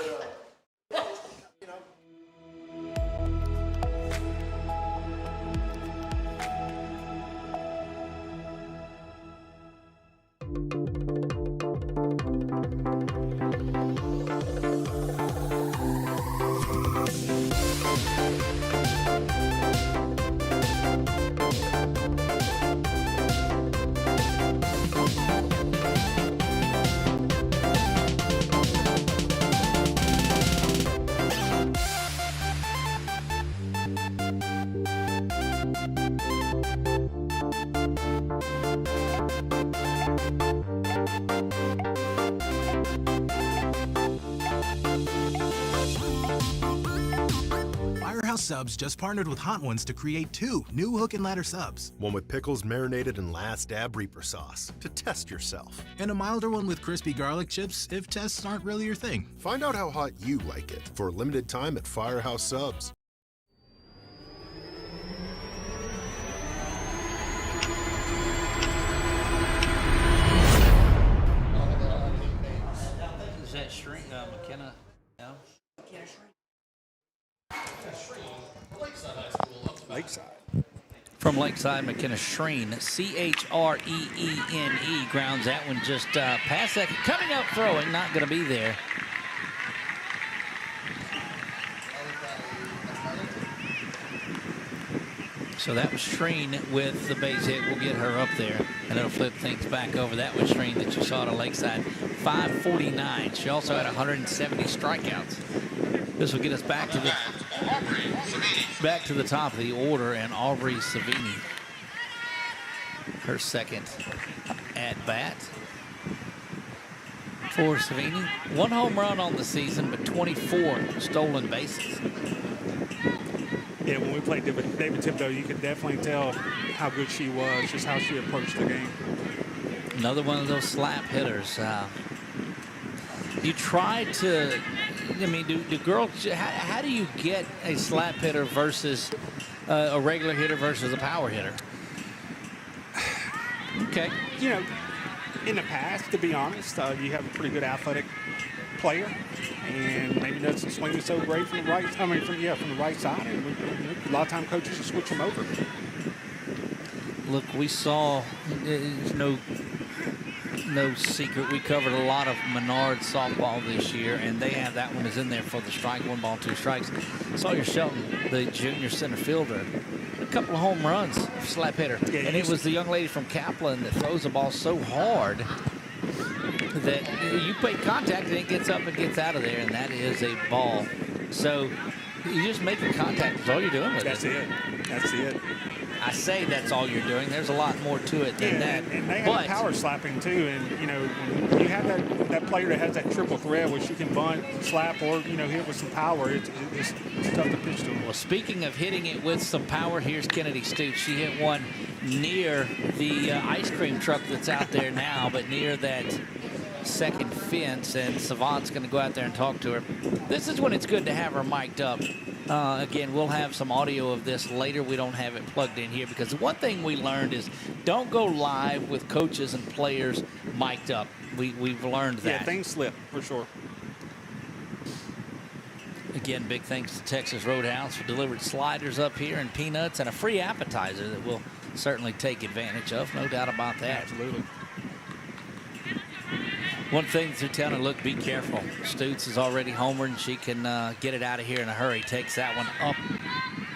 Speaker 7: Firehouse Subs just partnered with Hot Ones to create 2 new hook and ladder subs.
Speaker 8: One with pickles marinated in Last Dab Reaper sauce to test yourself.
Speaker 7: And a milder one with crispy garlic chips if tests aren't really your thing.
Speaker 8: Find out how hot you like it for a limited time at Firehouse Subs.
Speaker 1: Is that Shrink, McKenna? No?
Speaker 2: Lakeside.
Speaker 1: From Lakeside, McKenna Shreen, Chreene, grounds that one just past that. Coming up throwing, not going to be there. So that was Shreen with the base hit. We'll get her up there, and it'll flip things back over. That was Shreen that you saw at Lakeside, 549. She also had 170 strikeouts. This will get us back to the top of the order, and Aubrey Savini, her second at bat for Savini. 1 home run on the season, but 24 stolen bases.
Speaker 2: Yeah, when we played David Thibodeau, you could definitely tell how good she was, just how she approached the game.
Speaker 1: Another one of those slap hitters. You try to, I mean, do girls, how do you get a slap hitter versus a regular hitter versus a power hitter? Okay.
Speaker 2: You know, in the past, to be honest, you have a pretty good athletic player, and maybe doesn't swing it so great from the right. I mean, from the right side, and a lot of time coaches will switch them over.
Speaker 1: Look, we saw no secret. We covered a lot of Menard softball this year, and they have that one is in there for the strike. 1 ball, 2 strikes. Sawyer Shelton, the junior center fielder, a couple of home runs, slap hitter,
Speaker 2: yeah,
Speaker 1: and it was the young lady from Kaplan that throws the ball so hard that you make contact and it gets up and gets out of there, and that is a ball. So you just making contact is all you're doing with
Speaker 2: That's it. That's it.
Speaker 1: I say that's all you're doing. There's a lot more to it than that.
Speaker 2: And they have power slapping too. And you know, when you have that player that has that triple threat, where she can bunt, slap, or hit with some power, it's tough to pitch to them.
Speaker 1: Well, speaking of hitting it with some power, here's Kennedy Stoops. She hit one near the ice cream truck that's out there now, but near that second fence, and Savant's going to go out there and talk to her. This is when it's good to have her mic'd up. Again, we'll have some audio of this later. We don't have it plugged in here because the one thing we learned is don't go live with coaches and players mic'd up. We've learned that.
Speaker 2: Yeah, things slip for sure.
Speaker 1: Again, big thanks to Texas Roadhouse for delivered sliders up here and peanuts and a free appetizer that we'll certainly take advantage of. No doubt about that.
Speaker 2: Absolutely.
Speaker 1: One thing they're telling her, look, be careful. Stutes is already homered, and she can get it out of here in a hurry. Takes that one up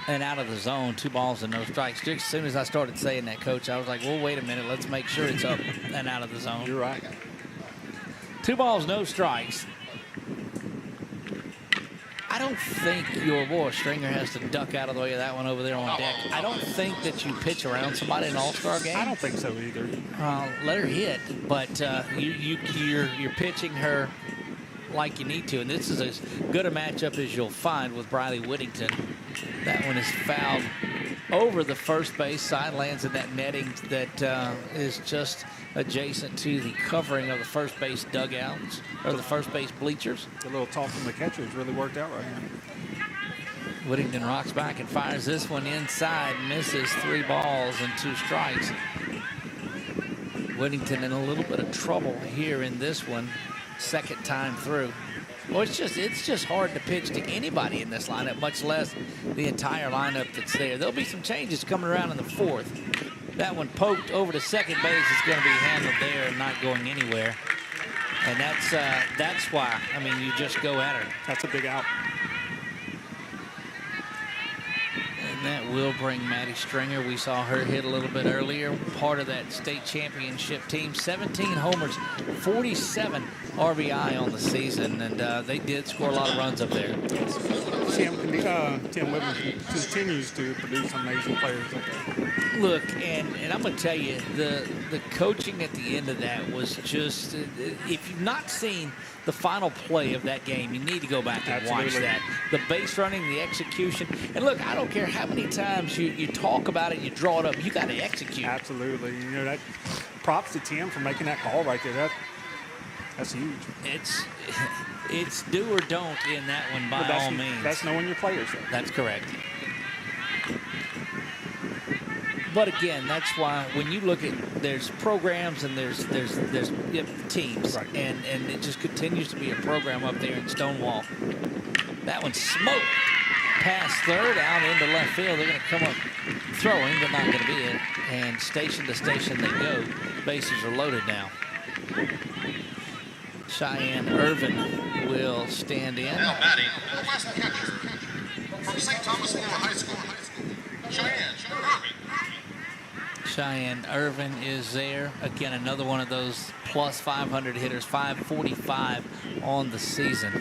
Speaker 1: and out of the zone. 2 balls and no strikes. Just as soon as I started saying that, Coach, I was like, well, wait a minute. Let's make sure it's up and out of the zone.
Speaker 2: You're right.
Speaker 1: 2 balls, no strikes. I don't think your boy Stringer has to duck out of the way of that one over there on deck. I don't think that you pitch around somebody in an all-star game.
Speaker 2: I don't think so either.
Speaker 1: Let her hit, but you're pitching her like you need to, and this is as good a matchup as you'll find with Briley Whittington. That one is fouled over the first base side, lands in that netting that is just adjacent to the covering of the first base dugouts, or the first base bleachers.
Speaker 2: The little talk from the catcher has really worked out right now.
Speaker 1: Whittington rocks back and fires this one inside, misses. 3 balls and 2 strikes. Whittington in a little bit of trouble here in this one, second time through. Well, it's just hard to pitch to anybody in this lineup, much less the entire lineup that's there. There'll be some changes coming around in the 4th. That one poked over to second base. It's going to be handled there and not going anywhere. And that's why, I mean, you just go at her.
Speaker 2: That's a big out.
Speaker 1: That will bring Maddie Stringer. We saw her hit a little bit earlier. Part of that state championship team. 17 homers, 47 RBI on the season, and they did score a lot of runs up there.
Speaker 2: Tim Whitman continues to produce amazing players up there.
Speaker 1: Look, and I'm going to tell you, the coaching at the end of that was just, if you've not seen the final play of that game, you need to go back and watch that. The base running, the execution. And look, I don't care how many times you talk about it, you draw it up, you got to execute.
Speaker 2: Absolutely. You know, that props to Tim for making that call right there. That's huge.
Speaker 1: It's do or don't in that one by all means.
Speaker 2: That's knowing your players, though.
Speaker 1: That's correct. But again, that's why when you look at, there's programs and there's teams,
Speaker 2: right.
Speaker 1: and it just continues to be a program up there in Stonewall. That one smoked past third, out into left field. They're going to come up throwing, but not going to be it. And station to station they go. Bases are loaded now. Cheyenne Irvin will stand in.
Speaker 3: Now batting, the last catcher from St. Thomas More High School. Cheyenne Irvin.
Speaker 1: Cheyenne Irvin is there. Again, another one of those plus 500 hitters, 545 on the season.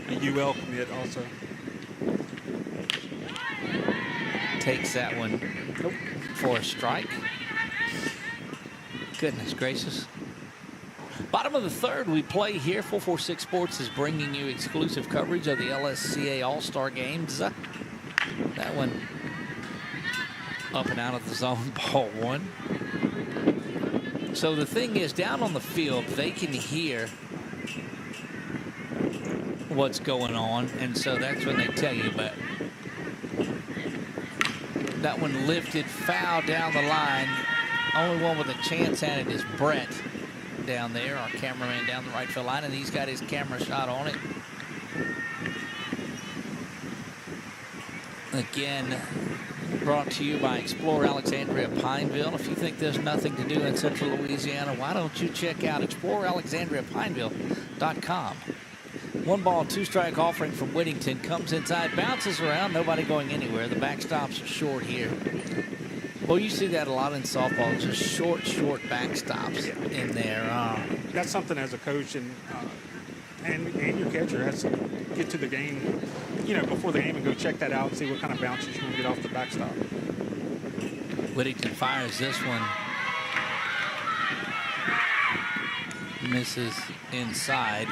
Speaker 2: A UL commit also.
Speaker 1: Takes that one for a strike. Goodness gracious. Bottom of the third, we play here. 446 Sports is bringing you exclusive coverage of the LSCA All-Star Games. That one up and out of the zone, ball one. So the thing is, down on the field, they can hear what's going on, and so that's when they tell you. But that one lifted foul down the line. Only one with a chance at it is Brett down there, our cameraman down the right field line, and he's got his camera shot on it. Again, brought to you by Explore Alexandria Pineville. If you think there's nothing to do in Central Louisiana, why don't you check out ExploreAlexandriaPineville.com. 1 ball, 2 strike offering from Whittington. Comes inside, bounces around, nobody going anywhere. The backstops are short here. Well, you see that a lot in softball, just short backstops in there.
Speaker 2: That's something as a coach and your catcher has to get to the game, before the game and go check that out and see what kind of bounces you can get off the backstop.
Speaker 1: Whittington fires this one. Misses inside.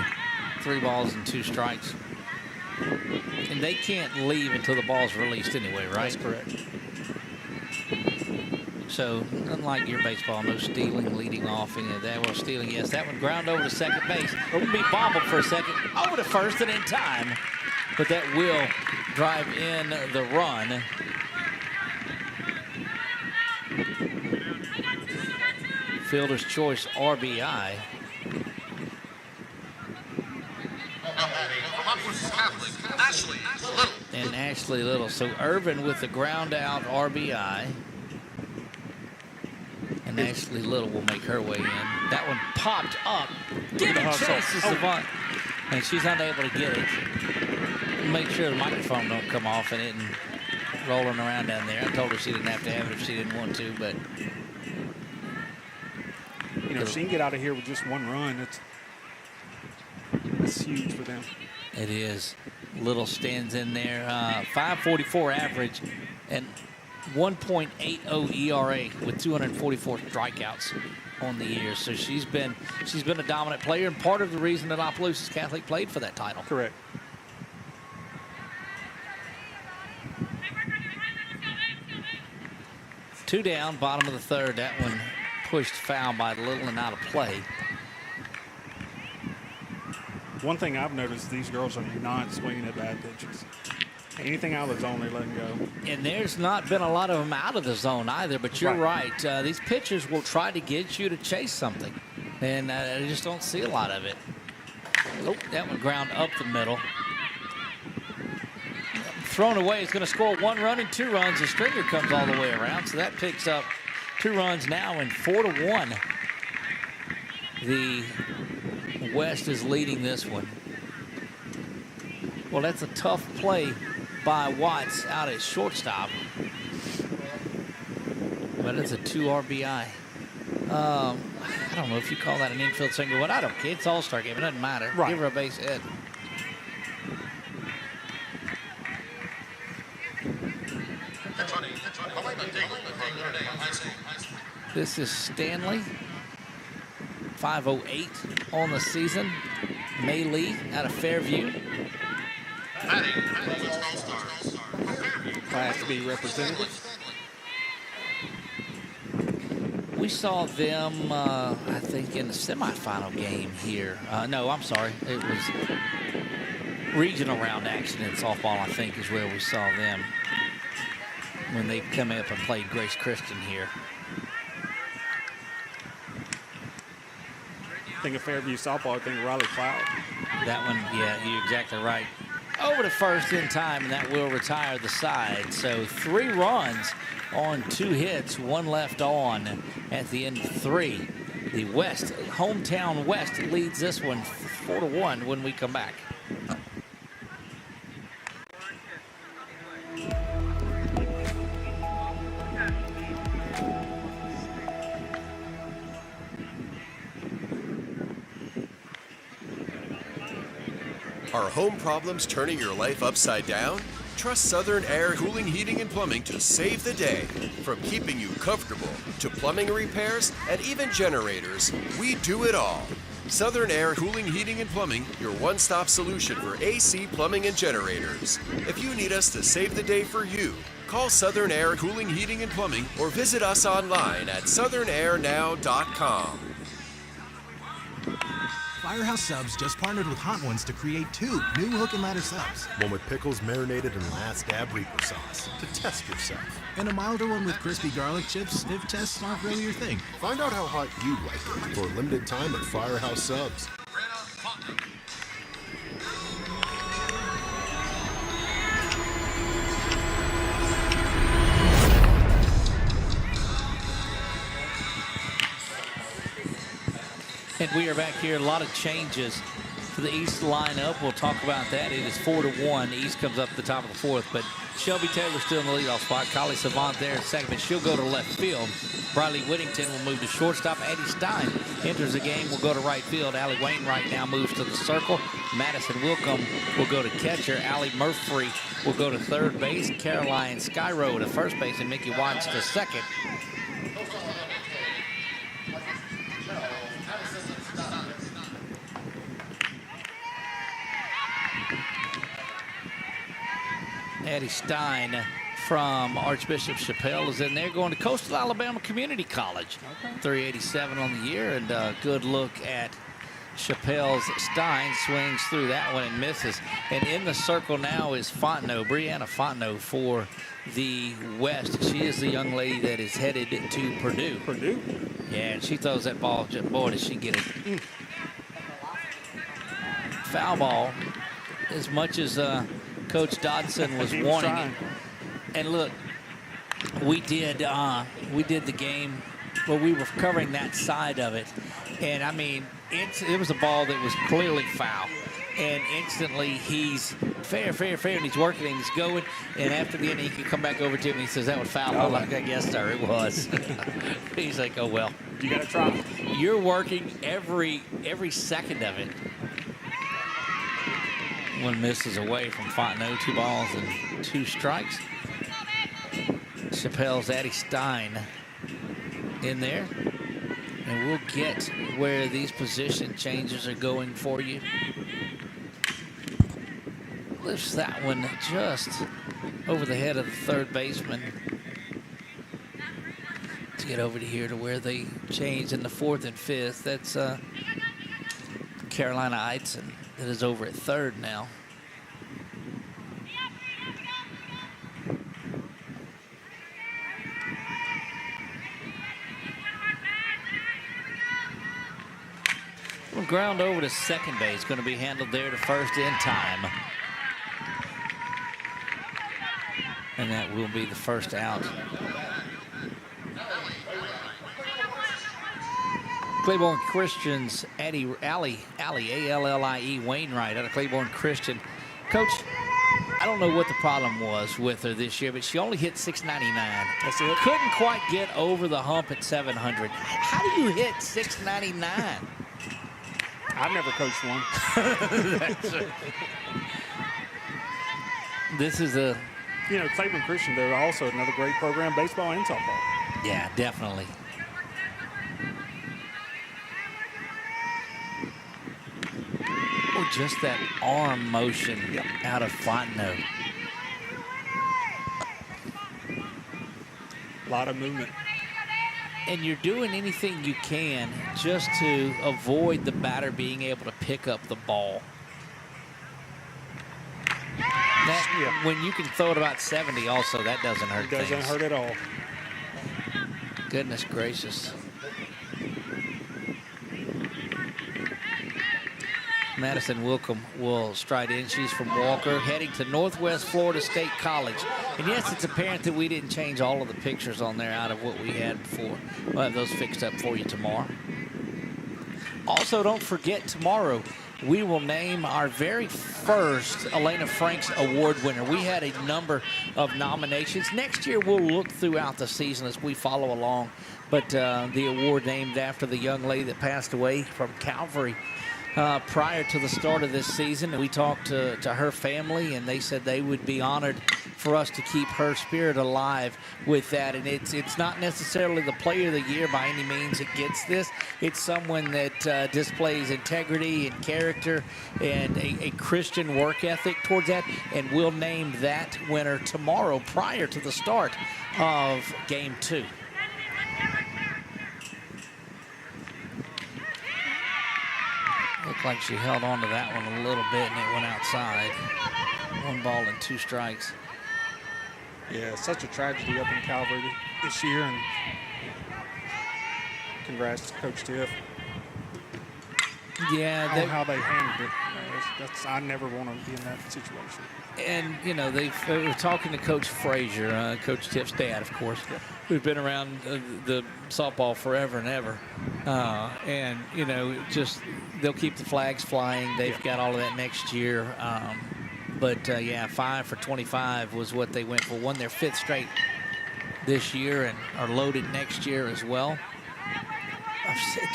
Speaker 1: 3 balls and 2 strikes. And they can't leave until the ball's released anyway, right?
Speaker 2: That's correct.
Speaker 1: So, unlike your baseball, no stealing, leading off, any of that. Well, stealing, yes. That one ground over to second base. It'll be bobbled for a second. Over to first and in time. But that will drive in the run. Fielder's choice RBI. And Ashley Little. So Irvin with the ground out RBI. And Ashley Little will make her way in. That one popped up. Give a chance to Savant. And she's unable to get it. Make sure the microphone don't come off and it and rolling around down there. I told her she didn't have to have it if she didn't want to, but
Speaker 2: if she can get out of here with just 1 run, it's huge for them.
Speaker 1: It is. Little stands in there. 544 average and 1.80 ERA with 244 strikeouts on the year. So she's been a dominant player and part of the reason that Opelousas Catholic played for that title.
Speaker 2: Correct.
Speaker 1: Two down, bottom of the third. That one pushed foul by Little and out of play.
Speaker 2: One thing I've noticed, these girls are not swinging at bad pitches. Anything out of the zone, they let them go.
Speaker 1: And there's not been a lot of them out of the zone either, but you're right. These pitchers will try to get you to chase something, and I just don't see a lot of it. Oh, that one ground up the middle. Thrown away. It's going to score 1 run and 2 runs. The Stringer comes all the way around, so that picks up 2 runs now and 4-1. The West is leading this one. Well, that's a tough play by Watts out at shortstop. But it's a 2 RBI. I don't know if you call that an infield single, but I don't care. It's all-star game. It doesn't matter.
Speaker 2: Right.
Speaker 1: Give her a base hit. This is Stanley, 508 on the season. May Lee out of Fairview.
Speaker 2: Class B representative.
Speaker 1: We saw them, I think, in the semifinal game here. No, I'm sorry. It was regional round action in softball, I think, is where we saw them when they come up and played Grace Christian here.
Speaker 2: Think of Fairview softball. I think Riley Cloud.
Speaker 1: That one, yeah, you're exactly right. Over to first in time, and that will retire the side. So 3 runs on 2 hits, 1 left on at the end of 3. The West, hometown West, leads this one 4-1 when we come back.
Speaker 9: Are home problems turning your life upside down? Trust Southern Air Cooling, Heating, and Plumbing to save the day. From keeping you comfortable to plumbing repairs and even generators, we do it all. Southern Air Cooling, Heating, and Plumbing, your one-stop solution for AC, plumbing, and generators. If you need us to save the day for you, call Southern Air Cooling, Heating, and Plumbing or visit us online at southernairnow.com.
Speaker 7: Firehouse Subs just partnered with Hot Ones to create 2 new hook and ladder subs.
Speaker 8: One with pickles marinated in Last Dab Reaper sauce to test yourself.
Speaker 7: And a milder one with crispy garlic chips if tests aren't really your thing.
Speaker 8: Find out how hot you like it for a limited time at Firehouse Subs.
Speaker 1: And we are back here. A lot of changes to the East lineup. We'll talk about that. It is 4-1. East comes up at the top of the 4th, but Shelby Taylor still in the leadoff spot. Kylie Savant there at second, but she'll go to left field. Briley Whittington will move to shortstop. Addie Stein enters the game, will go to right field. Allie Wainwright now moves to the circle. Madison Wilcomb will go to catcher. Allie Murphy will go to third base. Caroline Skyro to first base, and Mickey Watts to second. Addie Stein from Archbishop Chappelle is in there, going to Coastal Alabama Community College. 387 on the year, and a good look at Chappelle's Stein. Swings through that one and misses. And in the circle now is Fontenot, Brianna Fontenot for the West. She is the young lady that is headed to Purdue.
Speaker 2: Purdue?
Speaker 1: Yeah, and she throws that ball, boy, does she get it. Foul ball, as much as Coach Dodson was wanting it. And look, we did the game, but we were covering that side of it. And I mean, it was a ball that was clearly foul. And instantly he's fair, and he's working and he's going. And after the end, he can come back over to him and he says, that was foul. I'm like, yes, sir, it was. He's like, oh, well.
Speaker 2: You got to try.
Speaker 1: You're working every second of it. One misses away from Fontenot, 2 balls and 2 strikes. Chappelle's Addie Stein in there. And we'll get where these position changes are going for you. Lifts that one just over the head of the third baseman to get over to here to where they change in the 4th and 5th. That's Carolina Eidson that is over at third now. Ground over to second base, going to be handled there to first in time. And that will be the first out. Claiborne Christian's Allie, A-L-L-I-E Wainwright out of Claiborne Christian. Coach, I don't know what the problem was with her this year, but she only hit 699.
Speaker 2: That's it.
Speaker 1: Couldn't quite get over the hump at 700. How do you hit 699?
Speaker 2: I've never coached one.
Speaker 1: This is a...
Speaker 2: You know, Claiborne Christian, they're also another great program, baseball and softball.
Speaker 1: Yeah, definitely. Oh, just that arm motion out of Fontenot.
Speaker 2: A lot of movement.
Speaker 1: And you're doing anything you can just to avoid the batter being able to pick up the ball. That, when you can throw it about 70 also, that doesn't hurt things.
Speaker 2: It doesn't hurt at all.
Speaker 1: Goodness gracious. Madison Wilcomb will stride in. She's from Walker, heading to Northwest Florida State College. And yes, it's apparent that we didn't change all of the pictures on there out of what we had before. We'll have those fixed up for you tomorrow. Also, don't forget, tomorrow we will name our very first Elena Franks Award winner. We had a number of nominations. Next year, we'll look throughout the season as we follow along. But the award named after the young lady that passed away from Calvary prior to the start of this season. We talked to her family, and they said they would be honored for us to keep her spirit alive with that. And it's not necessarily the player of the year by any means that gets this. It's someone that displays integrity and character and a Christian work ethic towards that. And we'll name that winner tomorrow prior to the start of Game 2. Looked like she held on to that one a little bit, and it went outside. 1 ball and 2 strikes.
Speaker 2: Yeah, such a tragedy up in Calvary this year, and congrats to Coach Tiff.
Speaker 1: Yeah,
Speaker 2: how they handled it. I never want to be in that situation.
Speaker 1: And, you know, they were talking to Coach Frazier, Coach Tiff's dad, of course, who's been around the softball forever and ever. And, you know, just they'll keep the flags flying. They've got all of that next year. But, yeah, 5 for 25 was what they went for. Won their 5th straight this year and are loaded next year as well.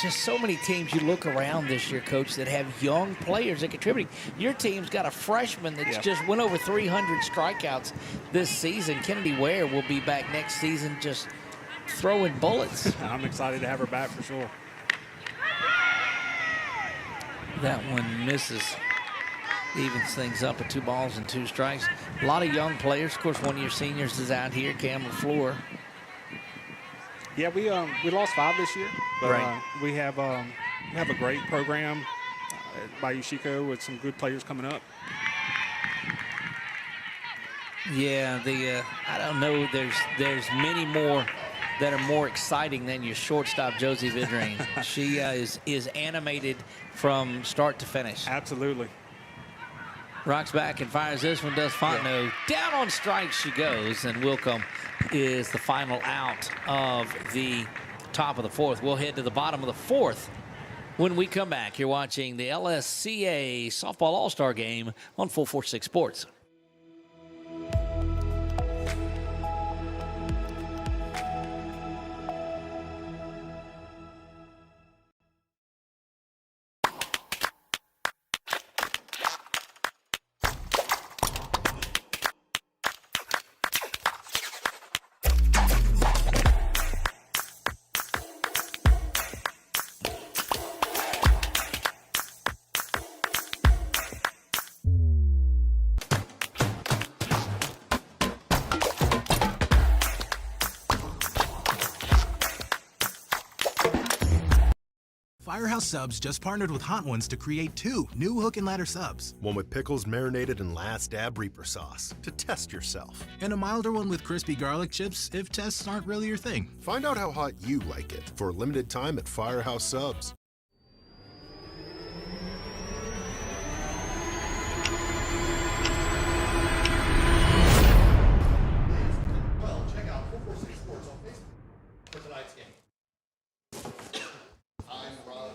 Speaker 1: Just so many teams you look around this year, Coach, that have young players that contributing. Your team's got a freshman that's just went over 300 strikeouts this season. Kennedy Ware will be back next season just throwing bullets.
Speaker 2: I'm excited to have her back for sure.
Speaker 1: That one misses. Evens things up at 2 balls and 2 strikes. A lot of young players. Of course, one of your seniors is out here, Cam LaFleur.
Speaker 2: Yeah, we lost 5 this year, but we have a great program at Bayou Chico with some good players coming up.
Speaker 1: Yeah, I don't know. There's many more that are more exciting than your shortstop Josie Vidrain. She is animated from start to finish.
Speaker 2: Absolutely.
Speaker 1: Rocks back and fires this one. Does Fontenot. Down on strikes she goes, and Wilcomb is the final out of the top of the 4th. We'll head to the bottom of the 4th when we come back. You're watching the LSCA Softball All-Star Game on 446 Sports.
Speaker 7: Firehouse Subs just partnered with Hot Ones to create 2 new hook and ladder subs.
Speaker 8: One with pickles marinated in Last Dab Reaper sauce to test yourself.
Speaker 7: And a milder one with crispy garlic chips if tests aren't really your thing.
Speaker 8: Find out how hot you like it for a limited time at Firehouse Subs.
Speaker 3: Well, check out 446Sports on Facebook for tonight's game. I'm Ron.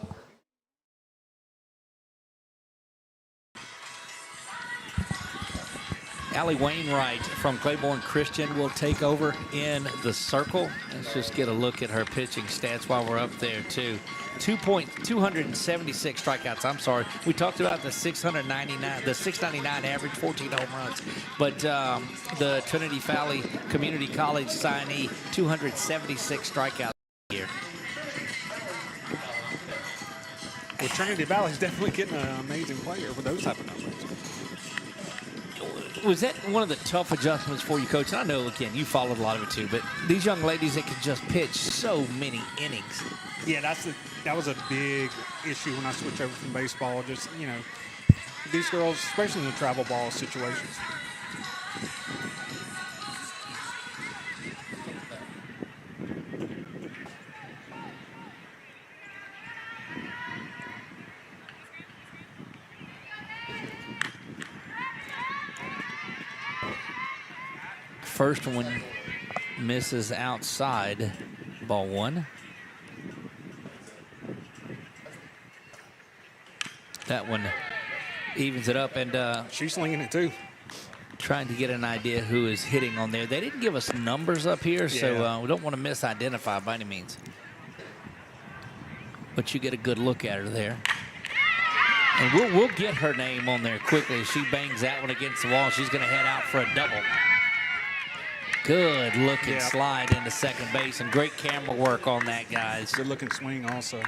Speaker 1: Allie Wainwright from Claiborne Christian will take over in the circle. Let's just get a look at her pitching stats while we're up there, too. 276 strikeouts. I'm sorry. We talked about the 699 average, 14 home runs. But the Trinity Valley Community College signee, 276 strikeouts here.
Speaker 2: Well, Trinity Valley's definitely getting an amazing player with those type of numbers.
Speaker 1: Was that one of the tough adjustments for you, Coach? And I know, again, you followed a lot of it too, but these young ladies that can just pitch so many innings.
Speaker 2: Yeah, that was a big issue when I switched over from baseball. Just, these girls, especially in the travel ball situations.
Speaker 1: First one misses outside, ball one. That one evens it up, and
Speaker 2: she's slinging it too.
Speaker 1: Trying to get an idea who is hitting on there. They didn't give us numbers up here, so we don't want to misidentify by any means. But you get a good look at her there. And we'll get her name on there quickly. She bangs that one against the wall. She's going to head out for a double. Good looking slide into second base, and great camera work on that, guys.
Speaker 2: Good looking swing also.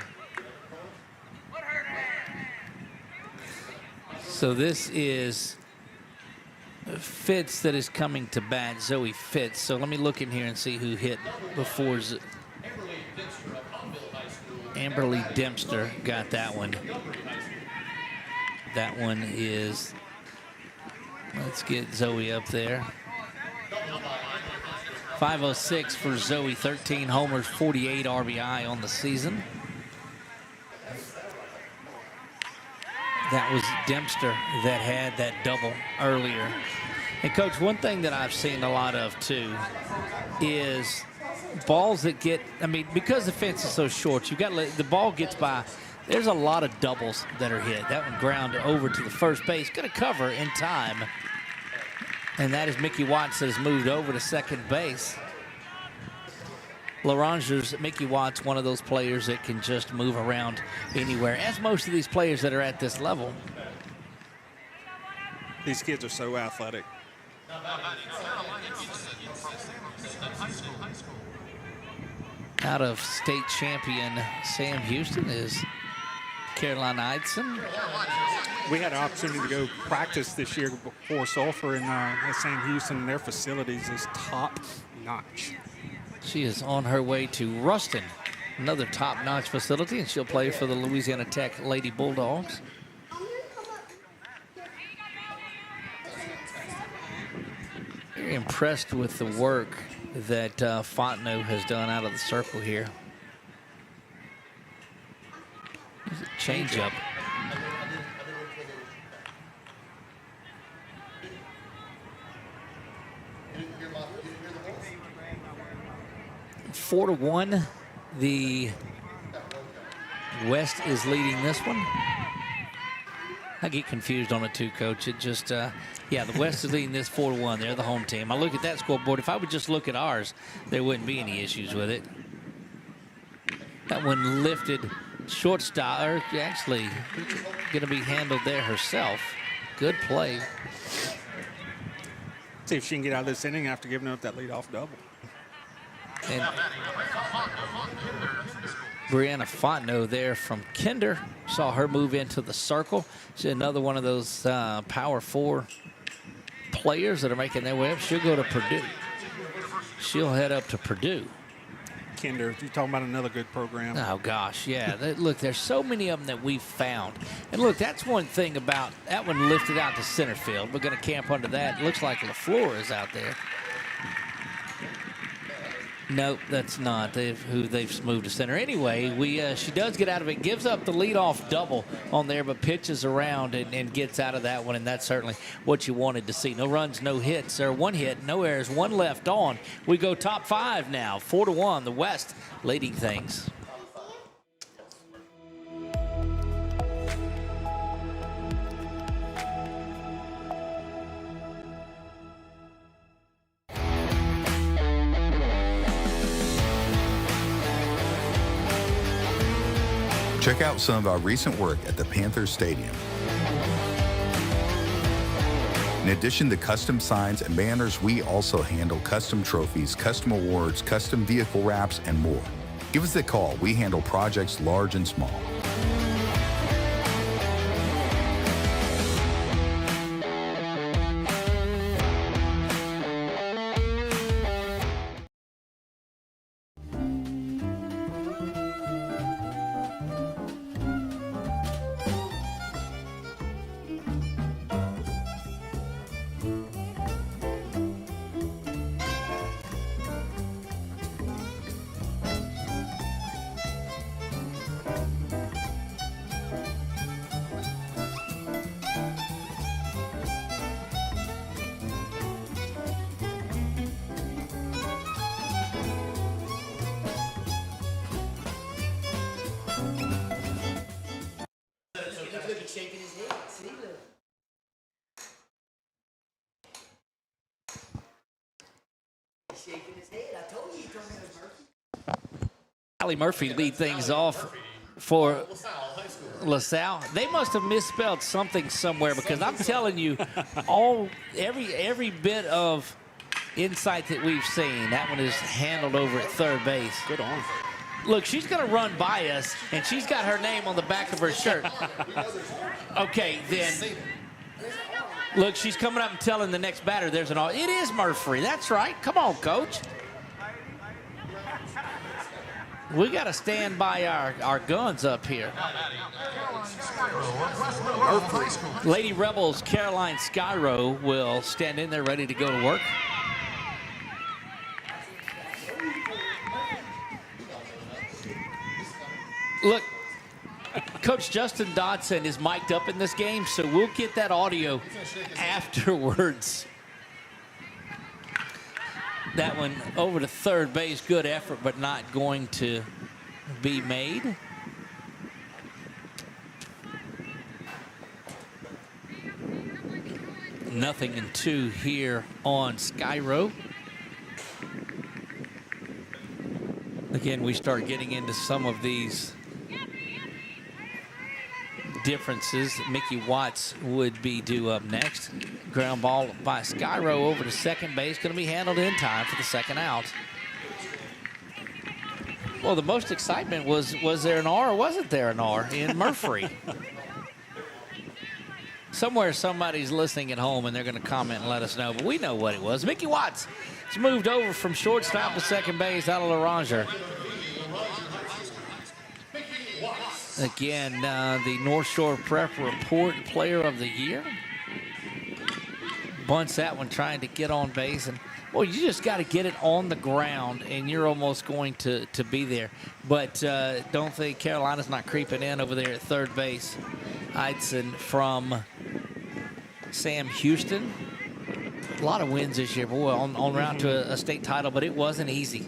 Speaker 1: So this is Fitz that is coming to bat, Zoe Fitz. So let me look in here and see who hit before. Amberly Dempster got that one. That one is, let's get Zoe up there. 506 for Zoe, 13 homers, 48 RBI on the season. That was Dempster that had that double earlier. And Coach, one thing that I've seen a lot of too is balls that get, because the fence is so short, you've got to let the ball gets by. There's a lot of doubles that are hit. That one ground over to the first base, going to cover in time. And that is Mickey Watts that has moved over to second base. LaRanger's Mickey Watts, one of those players that can just move around anywhere, as most of these players that are at this level.
Speaker 2: These kids are so athletic.
Speaker 1: Out of state champion Sam Houston is Caroline Eidson.
Speaker 2: We had an opportunity to go practice this year before Sulphur, and Sam Houston, and their facilities is top notch.
Speaker 1: She is on her way to Ruston, another top-notch facility, and she'll play for the Louisiana Tech Lady Bulldogs. Very impressed with the work that Fontenot has done out of the circle here. Change-up. Four to 1, the West is leading this one. I get confused on it too, Coach. It just, the West is leading this 4-1. They're the home team. I look at that scoreboard. If I would just look at ours, there wouldn't be any issues with it. That one lifted shortstop, or actually going to be handled there herself. Good play.
Speaker 2: See if she can get out of this inning after giving up that leadoff double.
Speaker 1: And Brianna Fontenot there from Kinder. Saw her move into the circle. She's another one of those Power 4 players that are making their way up. She'll go to Purdue. She'll head up to Purdue.
Speaker 2: Kinder, you're talking about another good program.
Speaker 1: Oh, gosh, yeah. Look, there's so many of them that we've found. And, look, that's one thing about that one lifted out to center field. We're going to camp under that. It looks like LaFleur is out there. Nope, that's not who they've moved to center. Anyway, she does get out of it, gives up the leadoff double on there, but pitches around and gets out of that one, and that's certainly what you wanted to see. No runs, no hits, or one hit, no errors, one left on. We go top 5 now, 4-1, the West leading things.
Speaker 10: Check out some of our recent work at the Panthers Stadium. In addition to custom signs and banners, we also handle custom trophies, custom awards, custom vehicle wraps, and more. Give us a call. We handle projects large and small.
Speaker 1: Allie Murphy lead things off for LaSalle. They must have misspelled something somewhere, because I'm telling you, every bit of insight that we've seen, that one is handled over at third base.
Speaker 8: Good on.
Speaker 1: Look, she's going to run by us, and she's got her name on the back of her shirt. Okay, then. Look, she's coming up and telling the next batter there's an all. It is Murphy. That's right. Come on, Coach. We got to stand by our guns up here. Lady Rebels Caroline Skyro will stand in there ready to go to work. Look, Coach Justin Dodson is mic'd up in this game, so we'll get that audio afterwards. That one over to third base, good effort, but not going to be made. Nothing in two here on Skyro. Again, we start getting into some of these differences. Mickey Watts would be due up next. Ground ball by Skyro over to second base, going to be handled in time for the second out. Well, the most excitement was there an R or wasn't there an R in Murphy? Somewhere somebody's listening at home and they're going to comment and let us know, but we know what it was. Mickey Watts has moved over from shortstop to second base out of LaRanger. Again, the North Shore Prep Report Player of the Year. Bunts that one trying to get on base. And, well, you just got to get it on the ground, and you're almost going to be there. But don't think Carolina's not creeping in over there at third base. Eidson from Sam Houston. A lot of wins this year, boy, on route to a state title, but it wasn't easy.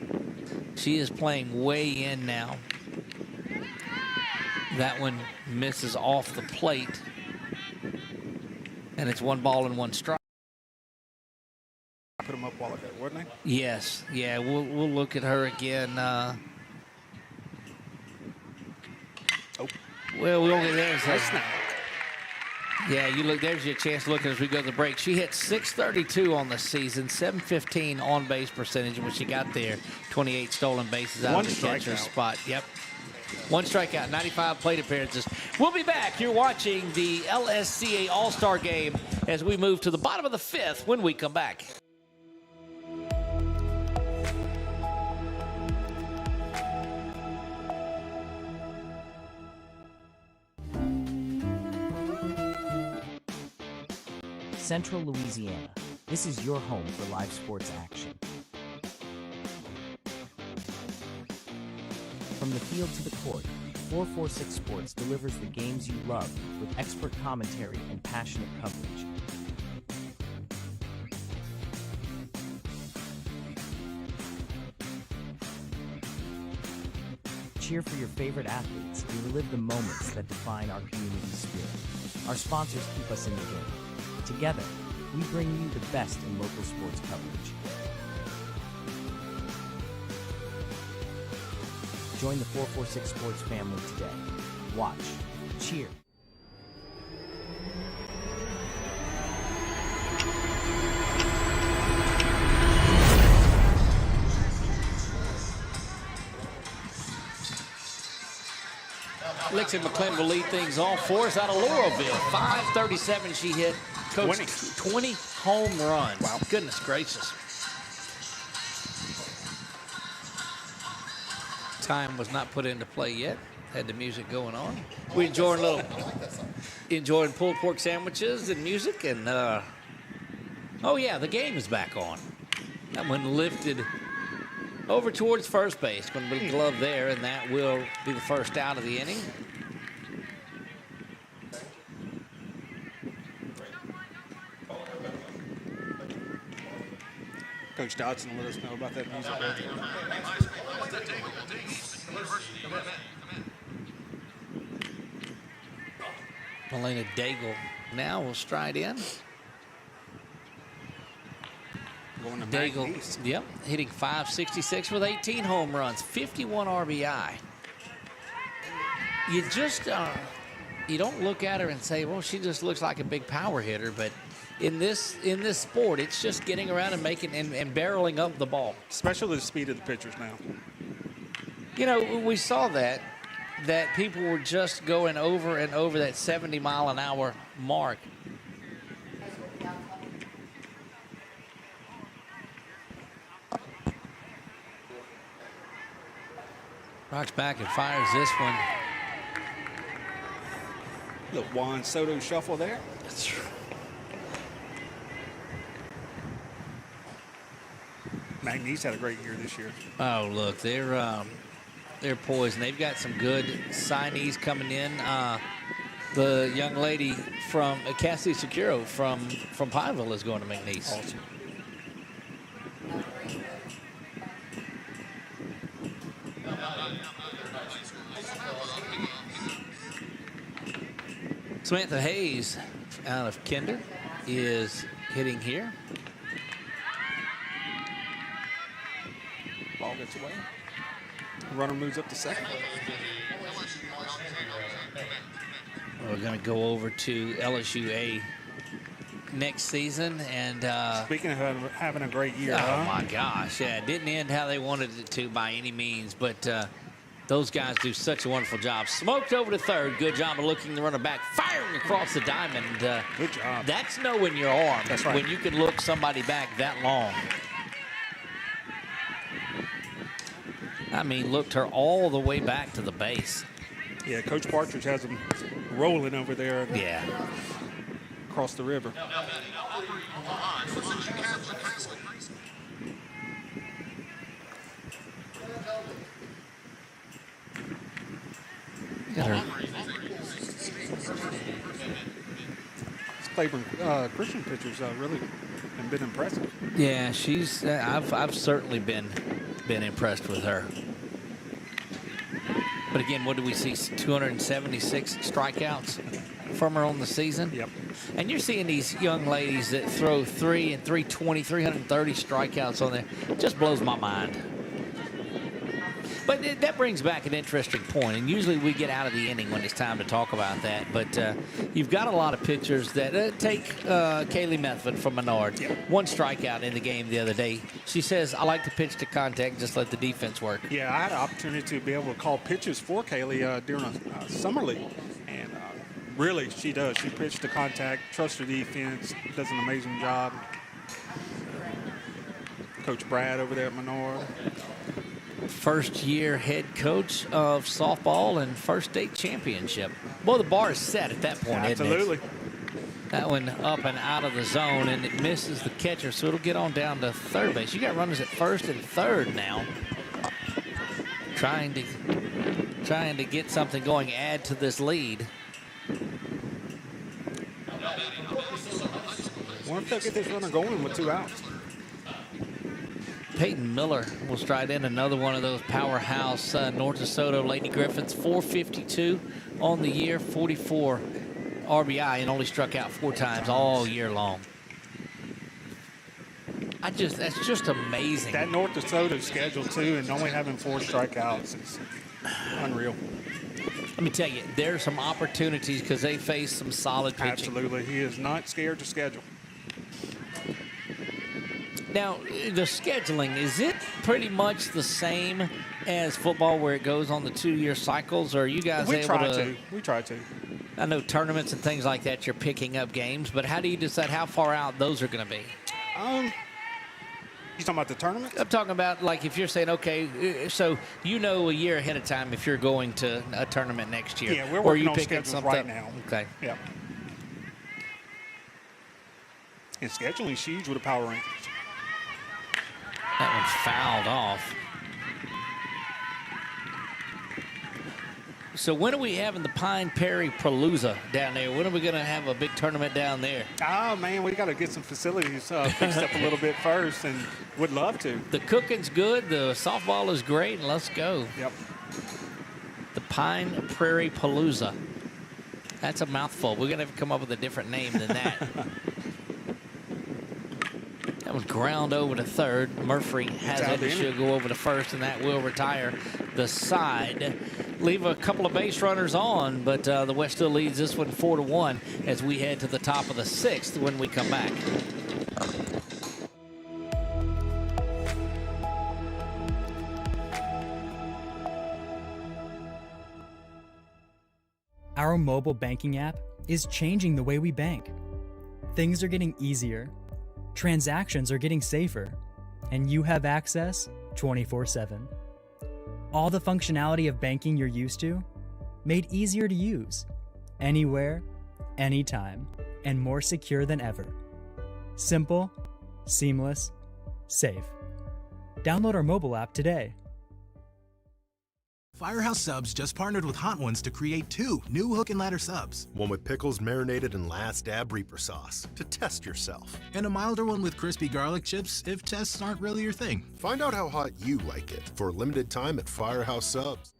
Speaker 1: She is playing way in now. That one misses off the plate, and it's 1 ball and 1 strike.
Speaker 2: Put him up while ago, wasn't
Speaker 1: he? Yes, yeah, we'll look at her again. Well, we only there's a, yeah, you look, there's your chance to look as we go to the break. She hit .632 on the season, .715 on base percentage when she got there. 28 stolen bases out of the catcher's spot. Yep. 1 strikeout, 95 plate appearances. We'll be back. You're watching the LSCA All-Star Game as we move to the bottom of the 5th when we come back.
Speaker 11: Central Louisiana. This is your home for live sports action. From the field to the court, 446 Sports delivers the games you love with expert commentary and passionate coverage. Cheer for your favorite athletes and relive the moments that define our community spirit. Our sponsors keep us in the game. Together, we bring you the best in local sports coverage. Join the 446 Sports family today. Watch, cheer.
Speaker 1: Lexi McClendon will lead things off for us out of Laurelville. 537 she hit. Coach, 20 home runs. Wow. Goodness gracious. Time was not put into play yet. Had the music going on. We enjoying pulled pork sandwiches and music, and oh yeah, the game is back on. That one lifted over towards first base. Going to be glove there, and that will be the first out of the inning.
Speaker 2: Coach Dodson will let us know about that music.
Speaker 1: Melina Daigle now will stride in.
Speaker 2: Going to
Speaker 1: Daigle, yep, hitting .566 with 18 home runs, 51 RBI. You just, you don't look at her and say, well, she just looks like a big power hitter, but in this sport, it's just getting around and making and barreling up the ball.
Speaker 2: Especially the speed of the pitchers now.
Speaker 1: You know, we saw that people were just going over and over that 70-mile-an-hour mark. Rocks back and fires this one.
Speaker 2: The Juan Soto shuffle there.
Speaker 1: That's right.
Speaker 2: McNeese had a great year this year.
Speaker 1: Oh, look, they're poised. And they've got some good signees coming in. The young lady from Cassidy Securo from Pineville is going to McNeese.
Speaker 2: Awesome.
Speaker 1: Samantha Hayes out of Kinder is hitting here.
Speaker 2: Ball gets away. Runner moves up to second.
Speaker 1: We're going to go over to LSCA next season. And
Speaker 2: speaking of having a great year,
Speaker 1: oh my gosh, yeah, it didn't end how they wanted it to by any means, but those guys do such a wonderful job. Smoked over to third. Good job of looking the runner back, firing across the diamond.
Speaker 2: Good job.
Speaker 1: That's knowing your arm.
Speaker 2: That's right.
Speaker 1: When you can look somebody back that long. I mean, looked her all the way back to the base.
Speaker 2: Yeah, Coach Partridge has them rolling over there.
Speaker 1: Yeah.
Speaker 2: Across the river. Claiborne Christian pitchers really have been impressive.
Speaker 1: Yeah, she's. I've certainly been impressed with her. But again, what do we see? 276 strikeouts from her on the season.
Speaker 2: Yep.
Speaker 1: And you're seeing these young ladies that throw 330 strikeouts on there. Just blows my mind. But that brings back an interesting point, and usually we get out of the inning when it's time to talk about that. But you've got a lot of pitchers that take Kaylee Methvin from Menard.
Speaker 2: Yep.
Speaker 1: One strikeout in the game the other day. She says, I like to pitch to contact, just let the defense work.
Speaker 2: Yeah, I had an opportunity to be able to call pitches for Kaylee during a summer league. And really, she does. She pitched to contact, trusts her defense, does an amazing job. Coach Brad over there at Menard.
Speaker 1: First-year head coach of softball and first state championship. Boy, the bar is set at that point,
Speaker 2: Absolutely.
Speaker 1: isn't it? That one up and out of the zone, and it misses the catcher, so it'll get on down to third base. You got runners at first and third now. Trying to get something going, add to this lead.
Speaker 2: Wonder if they'll get this runner going with 2 outs.
Speaker 1: Peyton Miller will stride in, another one of those powerhouse North DeSoto Lady Griffins. 452 on the year, 44 RBI, and only struck out 4 times all year long. That's just amazing.
Speaker 2: That North DeSoto schedule too, and only having 4 strikeouts is unreal.
Speaker 1: let me tell you, there are some opportunities because they face some solid pitching.
Speaker 2: Absolutely. He is not scared to schedule.
Speaker 1: Now, the scheduling, is it pretty much the same as football where it goes on the 2-year cycles, or are you guys able to?
Speaker 2: We try to.
Speaker 1: I know tournaments and things like that, you're picking up games, but how do you decide how far out those are going to be?
Speaker 2: You talking about the tournament?
Speaker 1: I'm talking about, like, if you're saying, okay, so you know a year ahead of time if you're going to a tournament next year.
Speaker 2: Yeah, we're
Speaker 1: or
Speaker 2: working
Speaker 1: you
Speaker 2: on
Speaker 1: picking
Speaker 2: schedules
Speaker 1: something
Speaker 2: right
Speaker 1: up?
Speaker 2: now.
Speaker 1: Okay.
Speaker 2: Yeah. And scheduling is huge with the power rankings.
Speaker 1: That one's fouled off. So when are we having the Pine Perry Palooza down there? When are we going to have a big tournament down there?
Speaker 2: Oh, man, we got to get some facilities fixed up a little bit first, and would love to.
Speaker 1: The cooking's good. The softball is great. Let's go.
Speaker 2: Yep.
Speaker 1: The Pine Prairie Palooza. That's a mouthful. We're going to have to come up with a different name than that. That was ground over to third. Murphy has it. It should go over to first, and that will retire the side. Leave a couple of base runners on, but the West still leads this one 4-1 as we head to the top of the 6th when we come back.
Speaker 4: Our mobile banking app is changing the way we bank. Things are getting easier, transactions are getting safer, and you have access 24/7. All the functionality of banking you're used to, made easier to use, anywhere, anytime, and more secure than ever. Simple, seamless, safe. Download our mobile app today.
Speaker 7: Firehouse Subs just partnered with Hot Ones to create 2 new hook and ladder subs.
Speaker 8: One with pickles marinated in Last Dab Reaper sauce to test yourself.
Speaker 7: And a milder one with crispy garlic chips if tests aren't really your thing.
Speaker 8: Find out how hot you like it for a limited time at Firehouse Subs.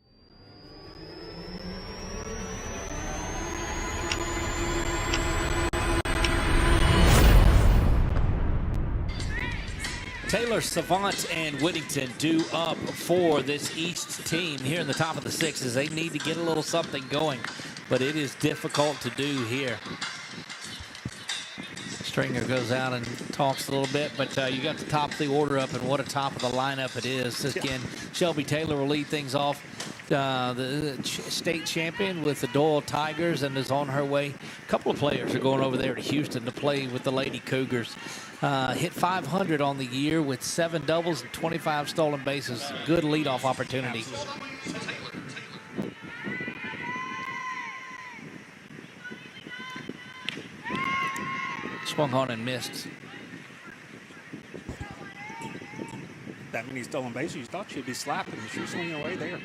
Speaker 1: Taylor, Savant, and Whittington due up for this East team here in the top of the 6th as they need to get a little something going, but it is difficult to do here. Stringer goes out and talks a little bit, but you got the top of the order up, and what a top of the lineup it is. Again, Shelby Taylor will lead things off. The state champion with the Doyle Tigers and is on her way. A couple of players are going over there to Houston to play with the Lady Cougars. Hit 500 on the year with 7 doubles and 25 stolen bases. Good leadoff opportunity. Swung on and missed.
Speaker 2: That many stolen bases, you thought she'd be slapping. She was swinging away there.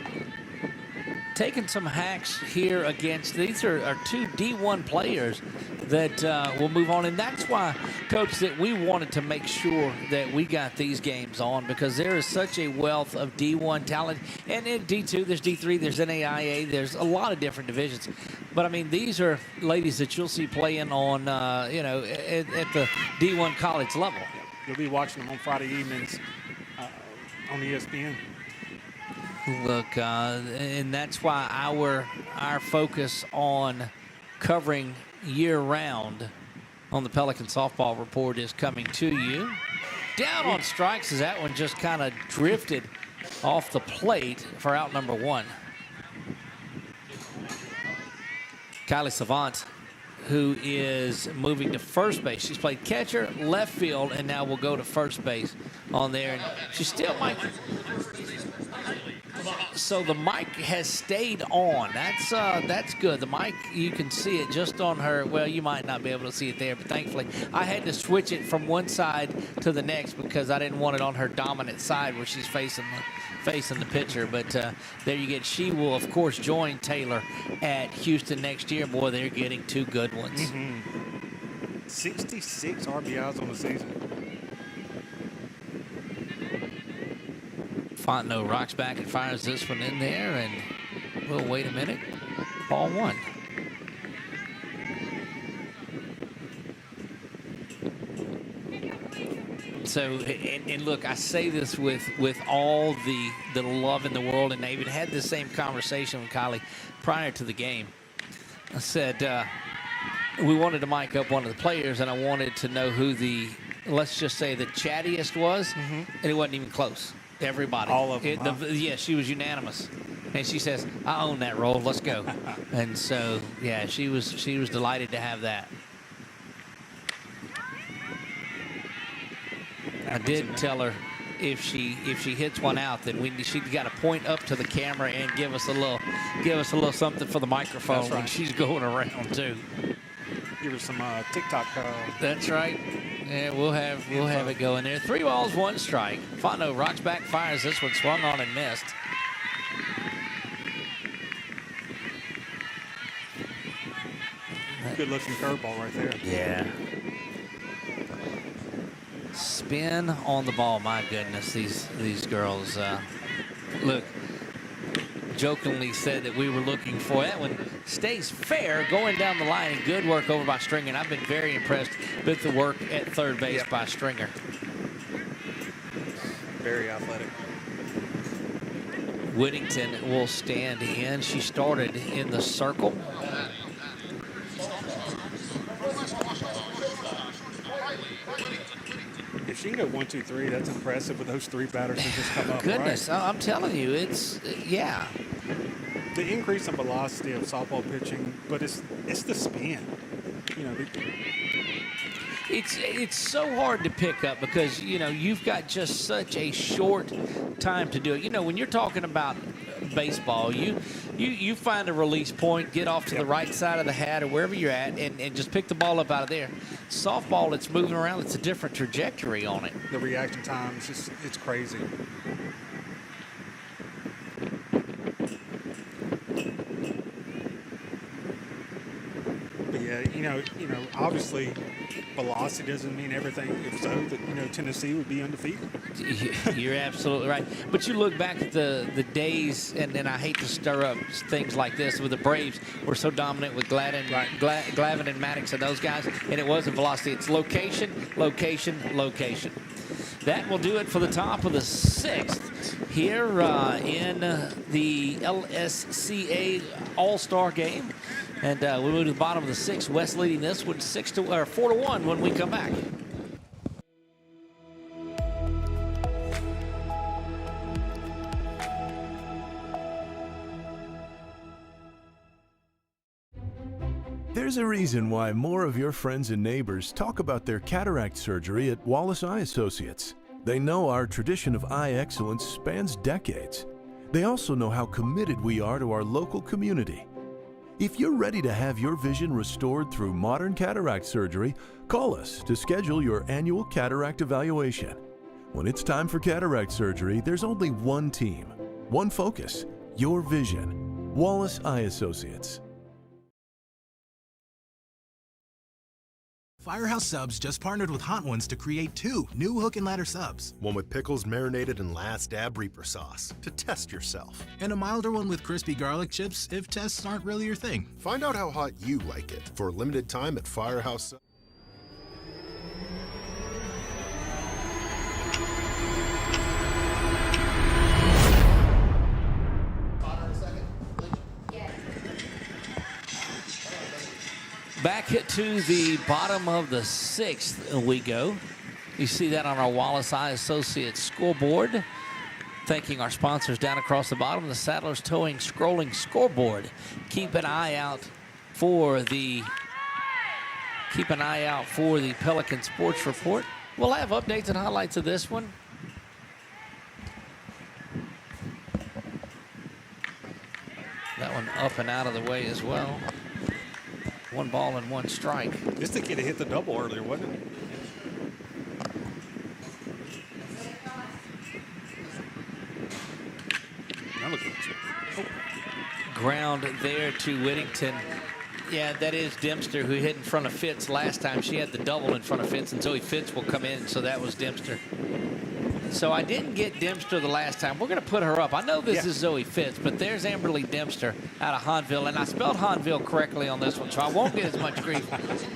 Speaker 1: Taking some hacks here against, these are 2 D1 players that will move on. And that's why, Coach, that we wanted to make sure that we got these games on, because there is such a wealth of D1 talent. And in D2, there's D3, there's NAIA, there's a lot of different divisions. But, I mean, these are ladies that you'll see playing on, you know, at the D1 college level.
Speaker 2: You'll be watching them on Friday evenings on ESPN.
Speaker 1: Look, and that's why our focus on covering year-round on the Pelican Softball Report is coming to you. Down on strikes as that one just kind of drifted off the plate for out number 1. Kylie Savant, who is moving to first base. She's played catcher, left field, and now will go to first base on there. And she still might. So the mic has stayed on. That's good. The mic, you can see it just on her. Well, you might not be able to see it there, but thankfully I had to switch it from one side to the next because I didn't want it on her dominant side where she's facing the pitcher. But there you get. She will, of course, join Taylor at Houston next year. Boy, they're getting 2 good ones.
Speaker 2: 66 RBIs on the season.
Speaker 1: Fontenot rocks back and fires this one in there, and we'll wait a minute. Ball 1. So, and look, I say this with all the love in the world, and I even had this same conversation with Kylie prior to the game. I said, we wanted to mic up one of the players, and I wanted to know who the, let's just say, the chattiest was, and it wasn't even close. Everybody.
Speaker 2: All of them, huh?
Speaker 1: Yeah, she was unanimous. And she says, I own that role. Let's go. And so, yeah, she was delighted to have that. I did tell her if she hits one out, then she's got to point up to the camera and give us a little something for the microphone.
Speaker 2: That's right.
Speaker 1: When she's going around too.
Speaker 2: Give her some TikTok.
Speaker 1: That's right. Yeah, we'll have it going there. 3 balls, 1 strike. Fondo rocks back, fires this one, swung on and missed.
Speaker 2: Good looking curveball right there.
Speaker 1: Yeah. Spin on the ball. My goodness, these girls. Look, jokingly said that we were looking for that one. Stays fair going down the line, and good work over by Stringer. And I've been very impressed with the work at third base by Stringer.
Speaker 2: Very athletic.
Speaker 1: Whittington will stand in. She started in the circle.
Speaker 2: If she can go 1, 2, 3, that's impressive with those 3 batters that just come up.
Speaker 1: Goodness,
Speaker 2: right?
Speaker 1: I'm telling you, it's, yeah.
Speaker 2: The increase in velocity of softball pitching, but it's the spin. You know,
Speaker 1: It's so hard to pick up because, you know, you've got just such a short time to do it. You know, when you're talking about baseball, you find a release point, get off to the right side of the hat or wherever you're at, and just pick the ball up out of there. Softball, it's moving around. It's a different trajectory on it.
Speaker 2: The reaction time is just, it's crazy. But yeah, you know, obviously velocity doesn't mean everything. If so, that, you know, Tennessee would be undefeated.
Speaker 1: You're absolutely right. But you look back at the days, and I hate to stir up things like this, with the Braves were so dominant with Glavin and Maddox and those guys, and it wasn't velocity. It's location, location, location. That will do it for the top of the 6th here in the LSCA All-Star Game. And we move to the bottom of the 6th. West leading this one 4-1 when we come back.
Speaker 5: There's a reason why more of your friends and neighbors talk about their cataract surgery at Wallace Eye Associates. They know our tradition of eye excellence spans decades. They also know how committed we are to our local community. If you're ready to have your vision restored through modern cataract surgery, call us to schedule your annual cataract evaluation. When it's time for cataract surgery, there's only one team, one focus, your vision. Wallace Eye Associates.
Speaker 7: Firehouse Subs just partnered with Hot Ones to create 2 new hook and ladder subs.
Speaker 8: One with pickles marinated in Last Dab Reaper sauce to test yourself.
Speaker 7: And a milder one with crispy garlic chips if tests aren't really your thing.
Speaker 8: Find out how hot you like it for a limited time at Firehouse Subs.
Speaker 1: Back to the bottom of the 6th we go. You see that on our Wallace Eye Associates scoreboard. Thanking our sponsors down across the bottom, the Saddlers Towing scrolling scoreboard. Keep an eye out for the Pelican Sports Report. We'll have updates and highlights of this one. That one up and out of the way as well. 1 ball and 1 strike.
Speaker 2: This the kid that hit the double earlier, wasn't it? Now look at this.
Speaker 1: Ground there to Whittington. Yeah, that is Dempster, who hit in front of Fitz last time. She had the double in front of Fitz, and Zoe Fitz will come in, so that was Dempster. So I didn't get Dempster the last time. We're going to put her up. I know this is Zoe Fitz, but there's Amberly Dempster out of Hahnville. And I spelled Hahnville correctly on this one, so I won't get as much grief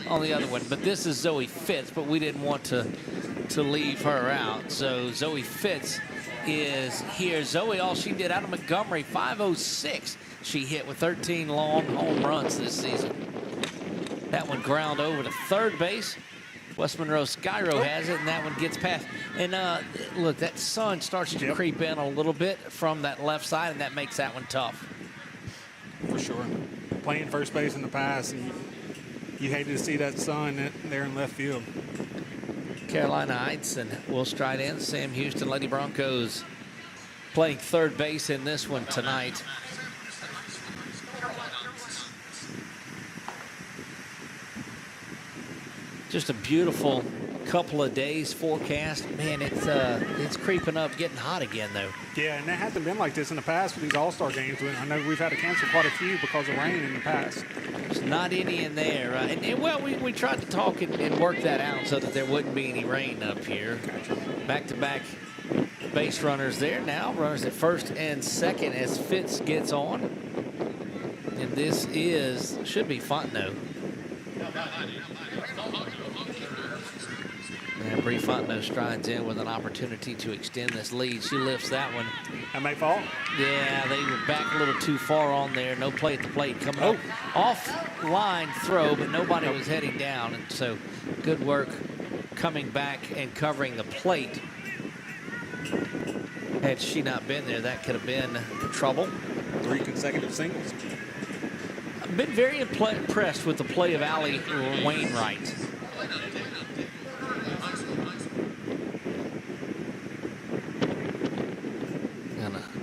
Speaker 1: on the other one. But this is Zoe Fitz, but we didn't want to to leave her out. So Zoe Fitz is here. Zoe, all she did out of Montgomery, 506. She hit with 13 long home runs this season. That one ground over to third base. West Monroe Skyro has it, and that one gets past. And look, that sun starts to creep in a little bit from that left side, and that makes that one tough.
Speaker 2: For sure. Playing first base in the past, and you hated to see that sun there in left field.
Speaker 1: Carolina Heights and will stride in. Sam Houston, Lady Broncos playing third base in this one tonight. Just a beautiful couple of days forecast. Man, it's creeping up, getting hot again, though.
Speaker 2: Yeah, and it hasn't been like this in the past for these All-Star games. I know we've had to cancel quite a few because of rain in the past.
Speaker 1: There's not any in there. Well, we tried to talk and work that out so that there wouldn't be any rain up here. Back-to-back base runners there now. Runners at first and second as Fitz gets on. And this should be fun, though. And Bree Fontenot strides in with an opportunity to extend this lead. She lifts that one.
Speaker 2: That may fall.
Speaker 1: Yeah, they were back a little too far on there. No play at the plate. Coming up off-line throw, but nobody was heading down. And so good work coming back and covering the plate. Had she not been there, that could have been trouble.
Speaker 2: 3 consecutive singles.
Speaker 1: I've been very impressed with the play of Allie Wainwright.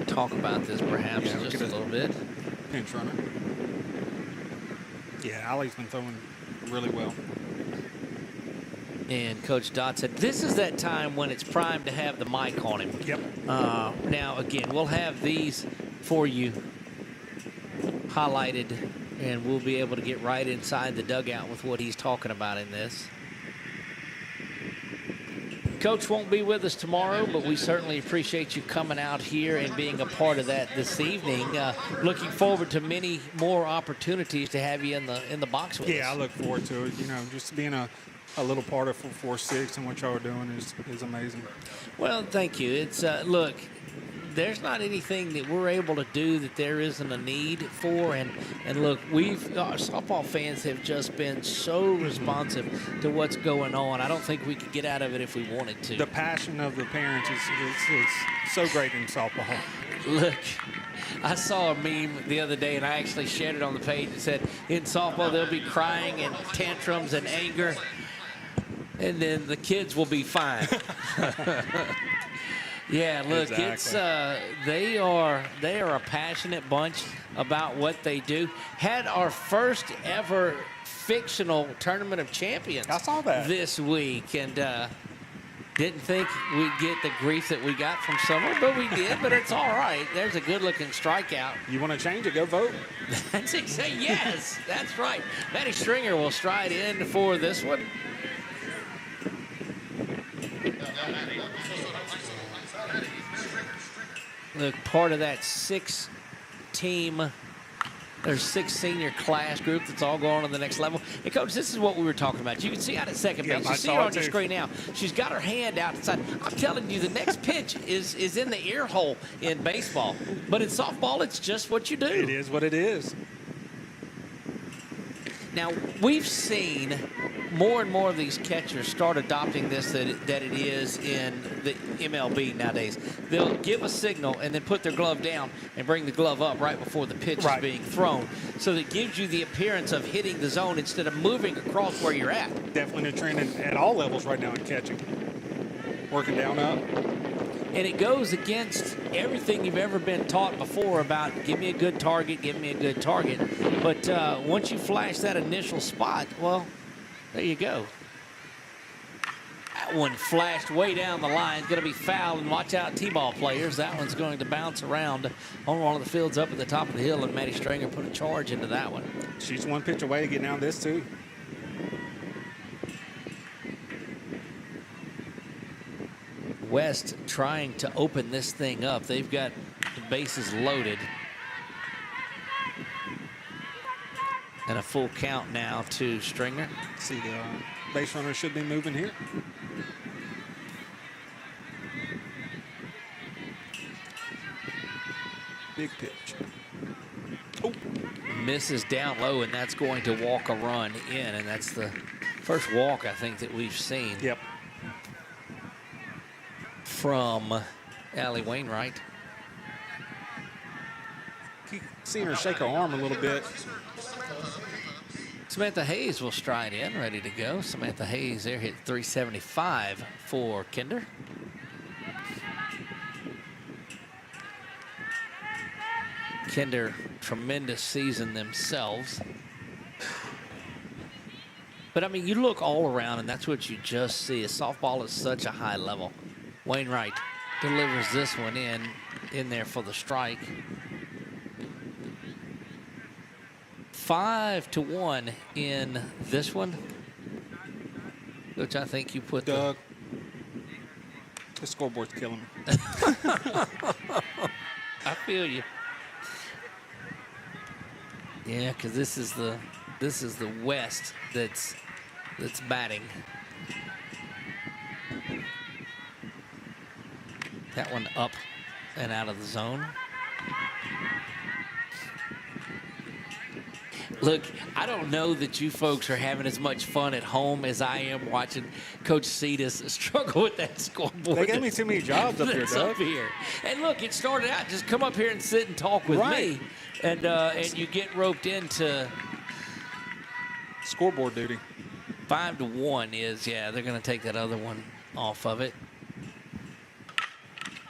Speaker 1: Talk about this perhaps just a little bit.
Speaker 2: Pinch runner. Yeah, Allie's been throwing really well.
Speaker 1: And Coach Dot said this is that time when it's prime to have the mic on him.
Speaker 2: Yep.
Speaker 1: Now, again, we'll have these for you highlighted, and we'll be able to get right inside the dugout with what he's talking about in this. Coach won't be with us tomorrow, but we certainly appreciate you coming out here and being a part of that this evening. Looking forward to many more opportunities to have you in the box with us.
Speaker 2: Yeah, I look forward to it. You know, just being a little part of 446 and what y'all are doing is amazing.
Speaker 1: Well, thank you. It's look, there's not anything that we're able to do that there isn't a need for. And look, our softball fans have just been so responsive to what's going on. I don't think we could get out of it if we wanted to.
Speaker 2: The passion of the parents is so great in softball.
Speaker 1: Look, I saw a meme the other day, and I actually shared it on the page. It said, in softball, they'll be crying and tantrums and anger, and then the kids will be fine. Yeah, look,
Speaker 2: exactly.
Speaker 1: They are a passionate bunch about what they do. Had our first ever fictional tournament of champions.
Speaker 2: I saw that
Speaker 1: this week, and didn't think we'd get the grief that we got from someone, but we did. But it's all right. There's a good-looking strikeout.
Speaker 2: You want to change it? Go vote.
Speaker 1: That's exactly. Yes, that's right. Maddie Stringer will stride in for this one. Look, part of that six senior class group that's all going on to the next level. And, Coach, this is what we were talking about. You can see out at second base. You see her on your screen now. She's got her hand out inside. I'm telling you, the next pitch is in the ear hole in baseball. But in softball, it's just what you do.
Speaker 2: It is what it is.
Speaker 1: Now, we've seen more and more of these catchers start adopting this that it is in the MLB nowadays. They'll give a signal and then put their glove down and bring the glove up right before the pitch is being thrown. So that gives you the appearance of hitting the zone instead of moving across where you're at.
Speaker 2: Definitely a trend at all levels right now in catching. Working down up.
Speaker 1: And it goes against everything you've ever been taught before about give me a good target, give me a good target. But once you flash that initial spot, well, there you go. That one flashed way down the line. It's going to be fouled, and watch out, T-ball players. That one's going to bounce around on one of the fields up at the top of the hill, and Maddie Stringer put a charge into that one.
Speaker 2: She's one pitch away to get down this, too.
Speaker 1: West trying to open this thing up. They've got the bases loaded. And a full count now to Stringer.
Speaker 2: See, the base runner should be moving here. Big pitch.
Speaker 1: Misses down low, and that's going to walk a run in, and that's the first walk I think that we've seen.
Speaker 2: Yep.
Speaker 1: From Allie Wainwright.
Speaker 2: Keep seeing her shake her arm a little bit.
Speaker 1: Samantha Hayes will stride in, ready to go. Samantha Hayes there hit 375 for Kinder. Kinder, tremendous season themselves. But, I mean, you look all around, and that's what you just see. Is softball is such a high level. Wainwright delivers this one in there for the strike. 5-1 in this one, which I think you put
Speaker 2: Doug, the scoreboard's killing me.
Speaker 1: I feel you. Yeah, because this is the West that's batting. That one up and out of the zone. Look, I don't know that you folks are having as much fun at home as I am watching Coach Cetus struggle with that scoreboard.
Speaker 2: They gave me too many jobs up here, Doug.
Speaker 1: Up here. And look, it started out, just come up here and sit and talk with me. And you get roped into
Speaker 2: scoreboard duty.
Speaker 1: 5-1 is, yeah, they're going to take that other one off of it.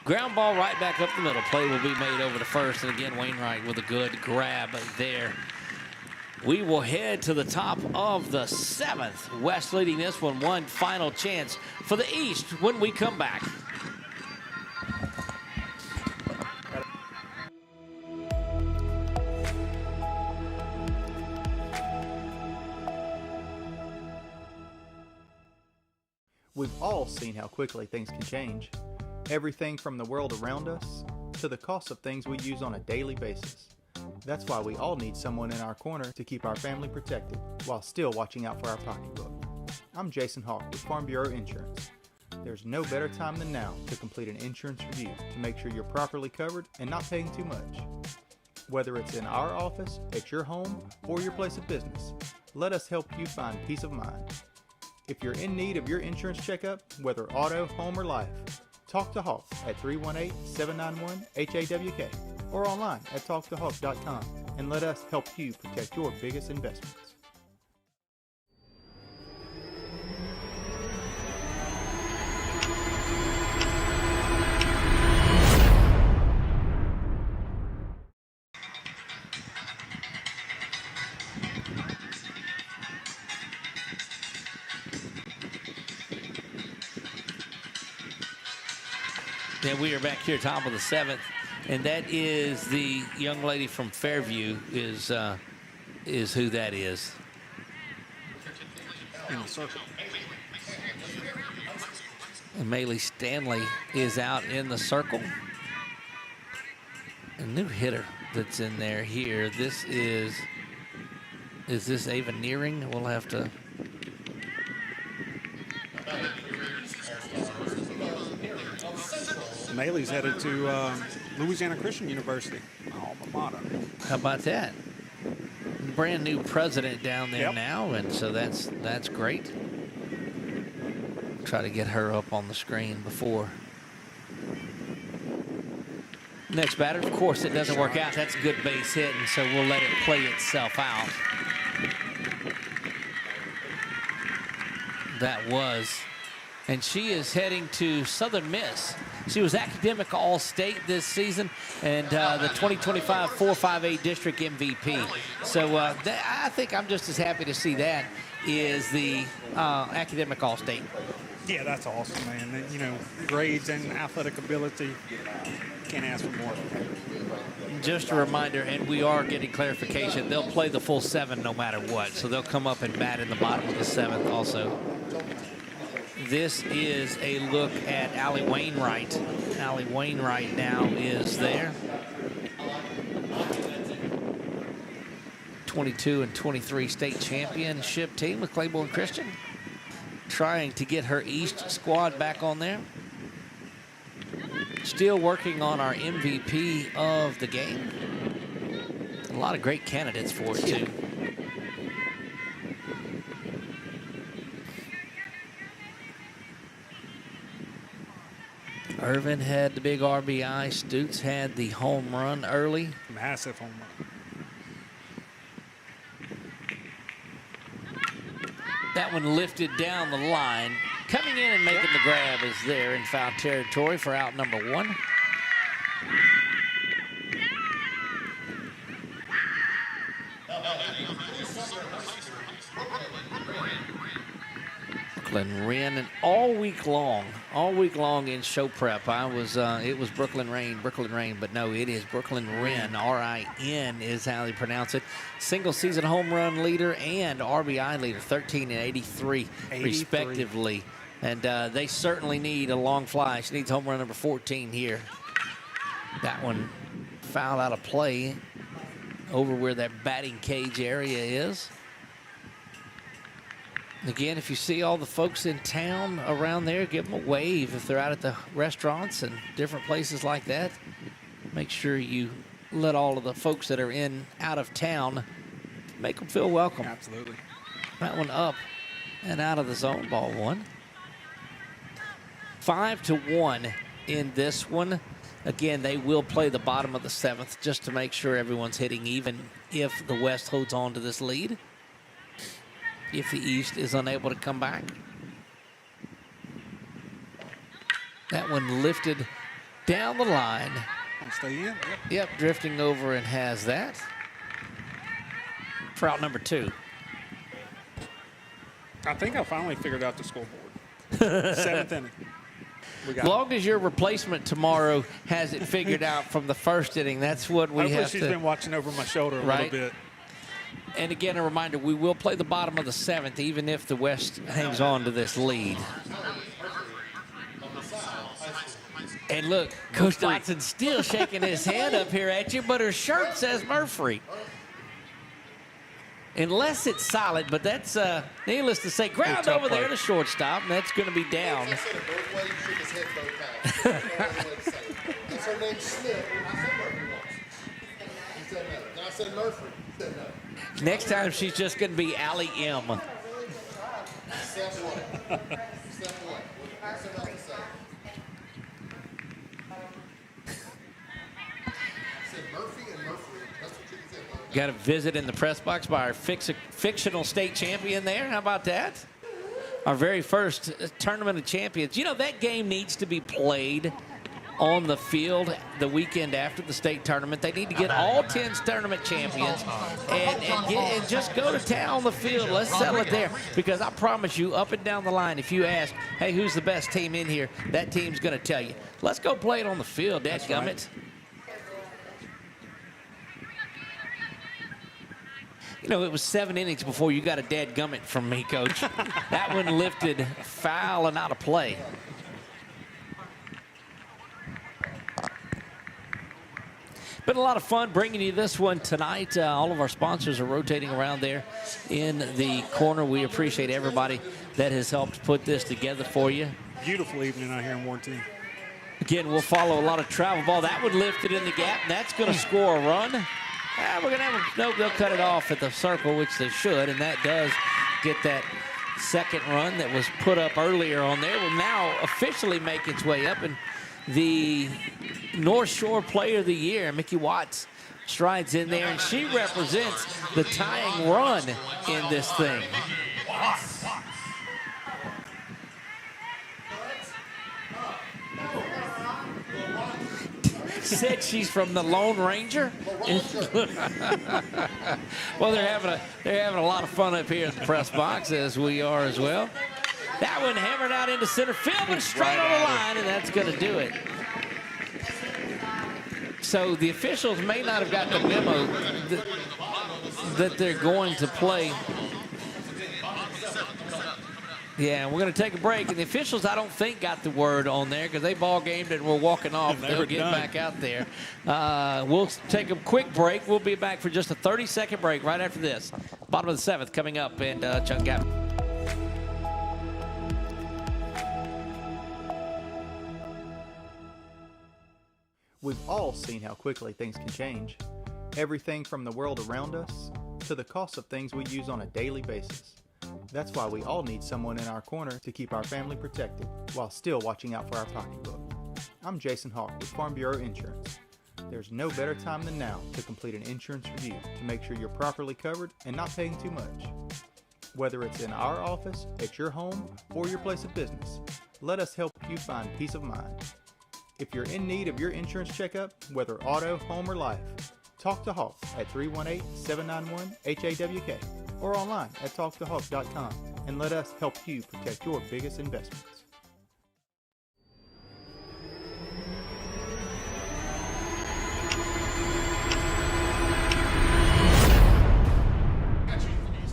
Speaker 1: Ground ball right back up the middle. Play will be made over to first. And again, Wainwright with a good grab there. We will head to the top of the 7th. West leading this one final chance for the East when we come back.
Speaker 6: We've all seen how quickly things can change. Everything from the world around us to the cost of things we use on a daily basis. That's why we all need someone in our corner to keep our family protected while still watching out for our pocketbook. I'm Jason Hawk with Farm Bureau Insurance. There's no better time than now to complete an insurance review to make sure you're properly covered and not paying too much. Whether it's in our office, at your home, or your place of business, let us help you find peace of mind. If you're in need of your insurance checkup, whether auto, home, or life, talk to Hawk at 318-791-HAWK or online at talktohawk.com and let us help you protect your biggest investments.
Speaker 1: And we are back here, top of the 7th, and that is the young lady from Fairview is who that is.
Speaker 2: In the circle.
Speaker 1: And Maylee Stanley is out in the circle. A new hitter that's in there here. This is this Ava Nearing? We'll have to.
Speaker 2: Maylee's headed to Louisiana Christian University. Alma mater.
Speaker 1: How about that? Brand new president down there now, and so that's great. Try to get her up on the screen before. Next batter, of course, it doesn't work out. That's a good base hit, and so we'll let it play itself out. That was. And she is heading to Southern Miss. She was academic All-State this season and the 2025 458 district MVP. So I think I'm just as happy to see that is the academic All-State.
Speaker 2: Yeah, that's awesome, man. You know, grades and athletic ability, can't ask for more.
Speaker 1: Just a reminder, and we are getting clarification, they'll play the full 7 no matter what. So they'll come up and bat in the bottom of the 7th also. This is a look at Allie Wainwright. Allie Wainwright now is there. 22 and 23 state championship team with Claiborne Christian. Trying to get her East squad back on there. still working on our MVP of the game. A lot of great candidates for it, too. Irvin had the big RBI. Stutes had the home run early.
Speaker 2: Massive home run.
Speaker 1: That one lifted down the line. Coming in and making the grab is there in foul territory for out number 1. Brooklyn Wren, and all week long in show prep, it was Brooklyn Rain, but no, it is Brooklyn Wren. R-I-N is how they pronounce it. Single season home run leader and RBI leader, 13 and 83 respectively. And they certainly need a long fly. She needs home run number 14 here. That one fouled out of play over where that batting cage area is. Again, if you see all the folks in town around there, give them a wave if they're out at the restaurants and different places like that. Make sure you let all of the folks that are out of town, make them feel welcome.
Speaker 2: Absolutely.
Speaker 1: That one up and out of the zone, ball 1. 5-1 in this one. Again, they will play the bottom of the 7th just to make sure everyone's hitting even if the West holds on to this lead. If the East is unable to come back. That one lifted down the line.
Speaker 2: Stay in.
Speaker 1: Yep, drifting over and has that. For out number 2.
Speaker 2: I think I finally figured out the scoreboard. 7th inning.
Speaker 1: As long as your replacement tomorrow has it figured out from the first inning, that's what we
Speaker 2: Hopefully
Speaker 1: have to.
Speaker 2: she's been watching over my shoulder a little bit.
Speaker 1: And again, a reminder, we will play the bottom of the 7th, even if the West hangs on to this lead. And look, Coach Dotson's still shaking his hand up here at you, but her shirt says Murphy. Unless it's solid, but that's needless to say. Ground over there to shortstop, and that's going to be down.
Speaker 3: I said it both ways. You shook his head both times. That's her name, Smith. I said Murphy once. He said no. Then I said Murphy. He said no.
Speaker 1: Next time, she's just going to be Allie M.
Speaker 3: Step 1. Step 1. What's else to say? I said Murphy and Murphy. That's what you said.
Speaker 1: Got a visit in the press box by our fictional state champion there. How about that? Our very first tournament of champions. You know, that game needs to be played on the field the weekend after the state tournament. They need to get all 10 tournament champions and just go to town on the field. Let's settle it there, because I promise you, up and down the line, if you ask, hey, who's the best team in here, that team's going to tell you. Let's go play it on the field, dadgummit. Right. You know, it was 7 innings before you got a dadgummit from me, Coach. That one lifted foul and out of play. Been a lot of fun bringing you this one tonight. All of our sponsors are rotating around there in the corner. We appreciate everybody that has helped put this together for you.
Speaker 2: Beautiful evening out here in Warrenton.
Speaker 1: Again, we'll follow a lot of travel ball. That one lifted in the gap, and that's going to score a run. We're going to have nope, they'll cut it off at the circle, which they should, and that does get that second run that was put up earlier on there. Will now officially make its way up, and the North Shore Player of the Year, Mickey Watts, strides in there, and she represents the tying run in this thing. Said she's from the Lone Ranger. Well, they're having a lot of fun up here in the press box, as we are as well. That one hammered out into center field and straight on the line, and that's going to do it. So the officials may not have got the memo that they're going to play. Yeah, we're going to take a break, and the officials, I don't think, got the word on there because they ball gamed and we're walking off. They'll get back out there. We'll take a quick break. We'll be back for just a 30-second break right after this. Bottom of the 7th coming up, and Chuck Gavin.
Speaker 6: We've all seen how quickly things can change. Everything from the world around us to the cost of things we use on a daily basis. That's why we all need someone in our corner to keep our family protected while still watching out for our pocketbook. I'm Jason Hawk with Farm Bureau Insurance. There's no better time than now to complete an insurance review to make sure you're properly covered and not paying too much. Whether it's in our office, at your home, or your place of business, let us help you find peace of mind. If you're in need of your insurance checkup, whether auto, home, or life, talk to Hawk at 318-791-HAWK or online at talktohawk.com and let us help you protect your biggest investments.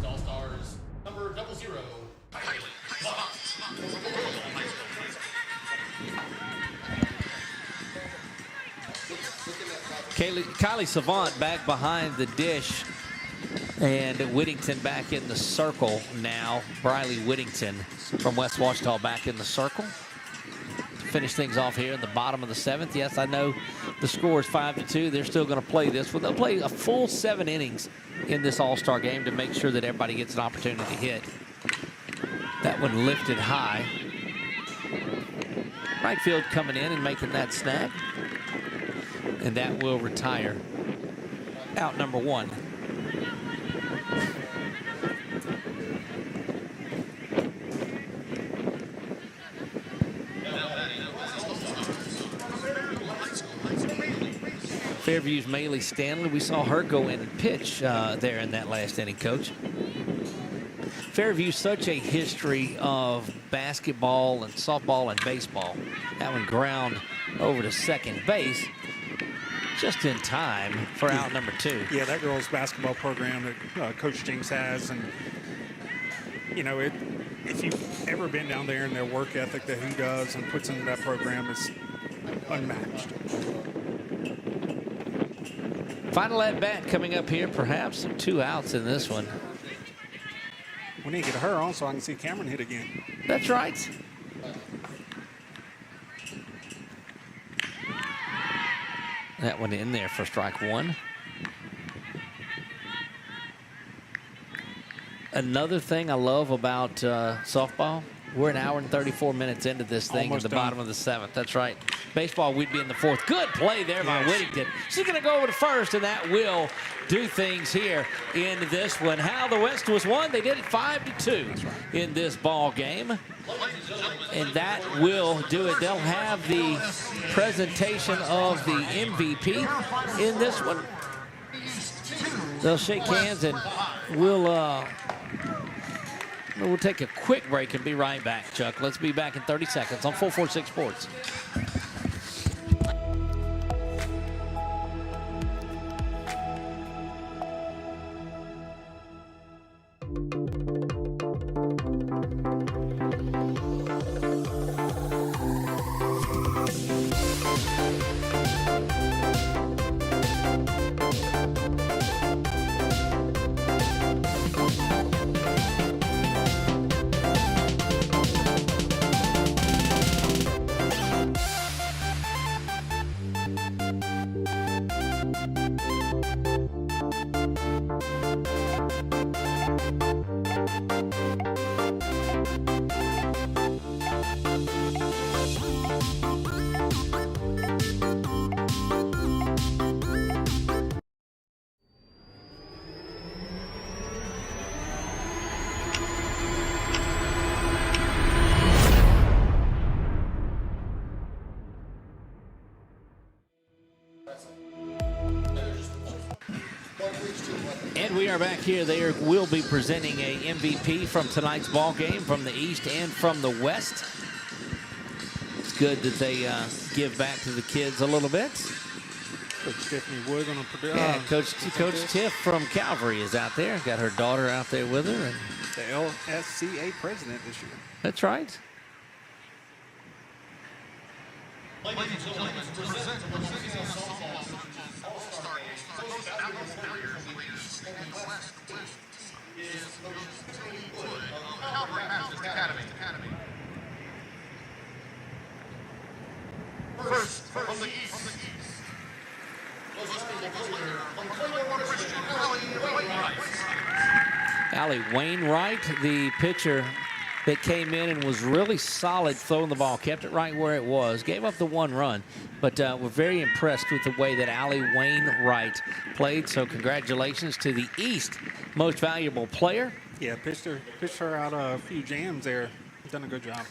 Speaker 3: All-Stars, number 00,
Speaker 1: Kylie Savant back behind the dish, and Whittington back in the circle now. Briley Whittington from West Washita back in the circle. Finish things off here in the bottom of the 7th. Yes, I know the score is 5-2. They're still going to play this. Well, they'll play a full 7 innings in this All-Star game to make sure that everybody gets an opportunity to hit. That one lifted high. Right field coming in and making that snag. And that will retire out number 1. Fairview's Maylee Stanley, we saw her go in and pitch there in that last inning, Coach. Fairview's such a history of basketball and softball and baseball. That one ground over to second base just in time for out number 2.
Speaker 2: Yeah, that girls' basketball program that Coach Jinks has, and you know, if you've ever been down there and their work ethic that he does and puts into that program is unmatched.
Speaker 1: Final at bat coming up here, perhaps 2 outs in this one.
Speaker 2: We need to get her on so I can see Cameron hit again.
Speaker 1: That's right. That one in there for strike 1. Another thing I love about softball, we're an hour and 34 minutes into this thing.
Speaker 2: Almost
Speaker 1: in the
Speaker 2: done.
Speaker 1: bottom of the 7th. That's right. Baseball, we'd be in the 4th. Good play there by Whittington. She's going to go over to first, and that will do things here in this one. How the West was won, they did it 5-2 in this ball game. And that will do it. They'll have the presentation of the MVP in this one. They'll shake hands, and we'll take a quick break and be right back, Chuck. Let's be back in 30 seconds on 446 Sports. And we are back here. They will be presenting a MVP from tonight's ball game from the East and from the West. It's good that they give back to the kids a little bit.
Speaker 2: Coach Tiffany Wood on the
Speaker 1: yeah, Coach Tiff from Calvary is out there. Got her daughter out there with her. And
Speaker 2: the LSCA president this year.
Speaker 1: That's right.
Speaker 3: Ladies and gentlemen, present the Louisiana Softball All-Star Game. The most outstanding players in the West is Coach Tiffany Wood of Calvary Baptist Academy. First, from the East,
Speaker 1: Allie Wainwright, the pitcher that came in and was really solid throwing the ball, kept it right where it was, gave up the 1 run, but we're very impressed with the way that Allie Wainwright played. So congratulations to the East Most Valuable Player.
Speaker 2: Yeah, pitched her out a few jams there. Done a good job.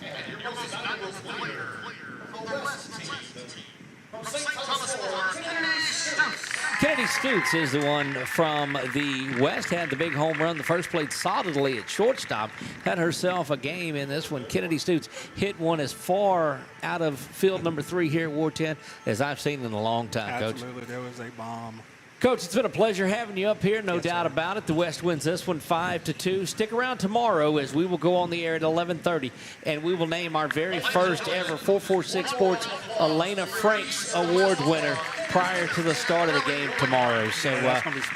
Speaker 1: Kennedy Stutes is the one from the West, had the big home run. The first played solidly at shortstop, had herself a game in this one. Kennedy Stutes hit one as far out of field number 3 here at Ward 10 as I've seen in a long time, Coach.
Speaker 2: Absolutely, there was a bomb.
Speaker 1: Coach, it's been a pleasure having you up here, no doubt about it. The West wins this one 5-2. Stick around tomorrow as we will go on the air at 11:30, and we will name our very first ever 446 Sports Elena Franks Award winner prior to the start of the game tomorrow. So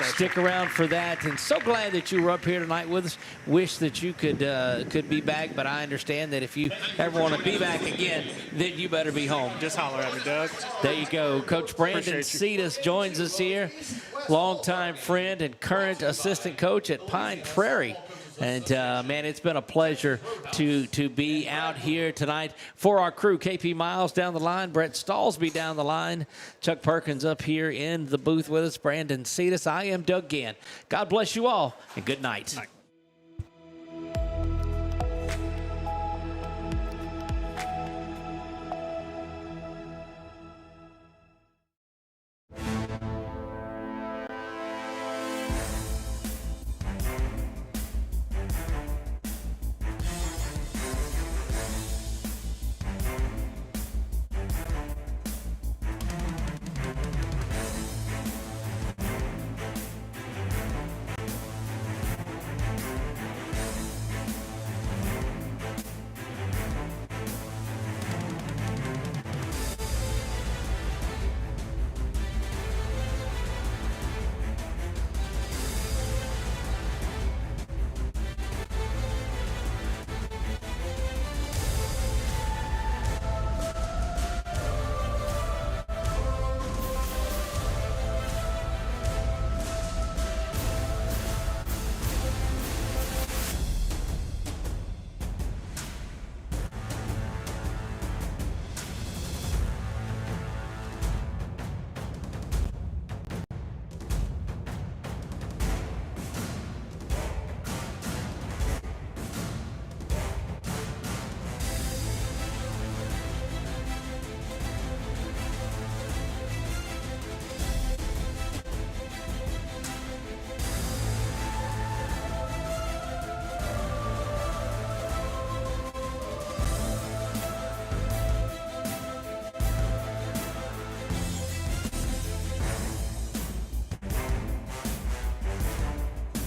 Speaker 1: stick around for that. And so glad that you were up here tonight with us. Wish that you could be back, but I understand that if you ever want to be back again, then you better be home.
Speaker 2: Just holler at me, Doug.
Speaker 1: There you go. Coach Brandon Cetus joins us here, longtime friend and current assistant coach at Pine Prairie. And, man, it's been a pleasure to be out here tonight for our crew. KP Miles down the line, Brett Stallsby down the line, Chuck Perkins up here in the booth with us, Brandon Cetus. I am Doug Gann. God bless you all, and good night.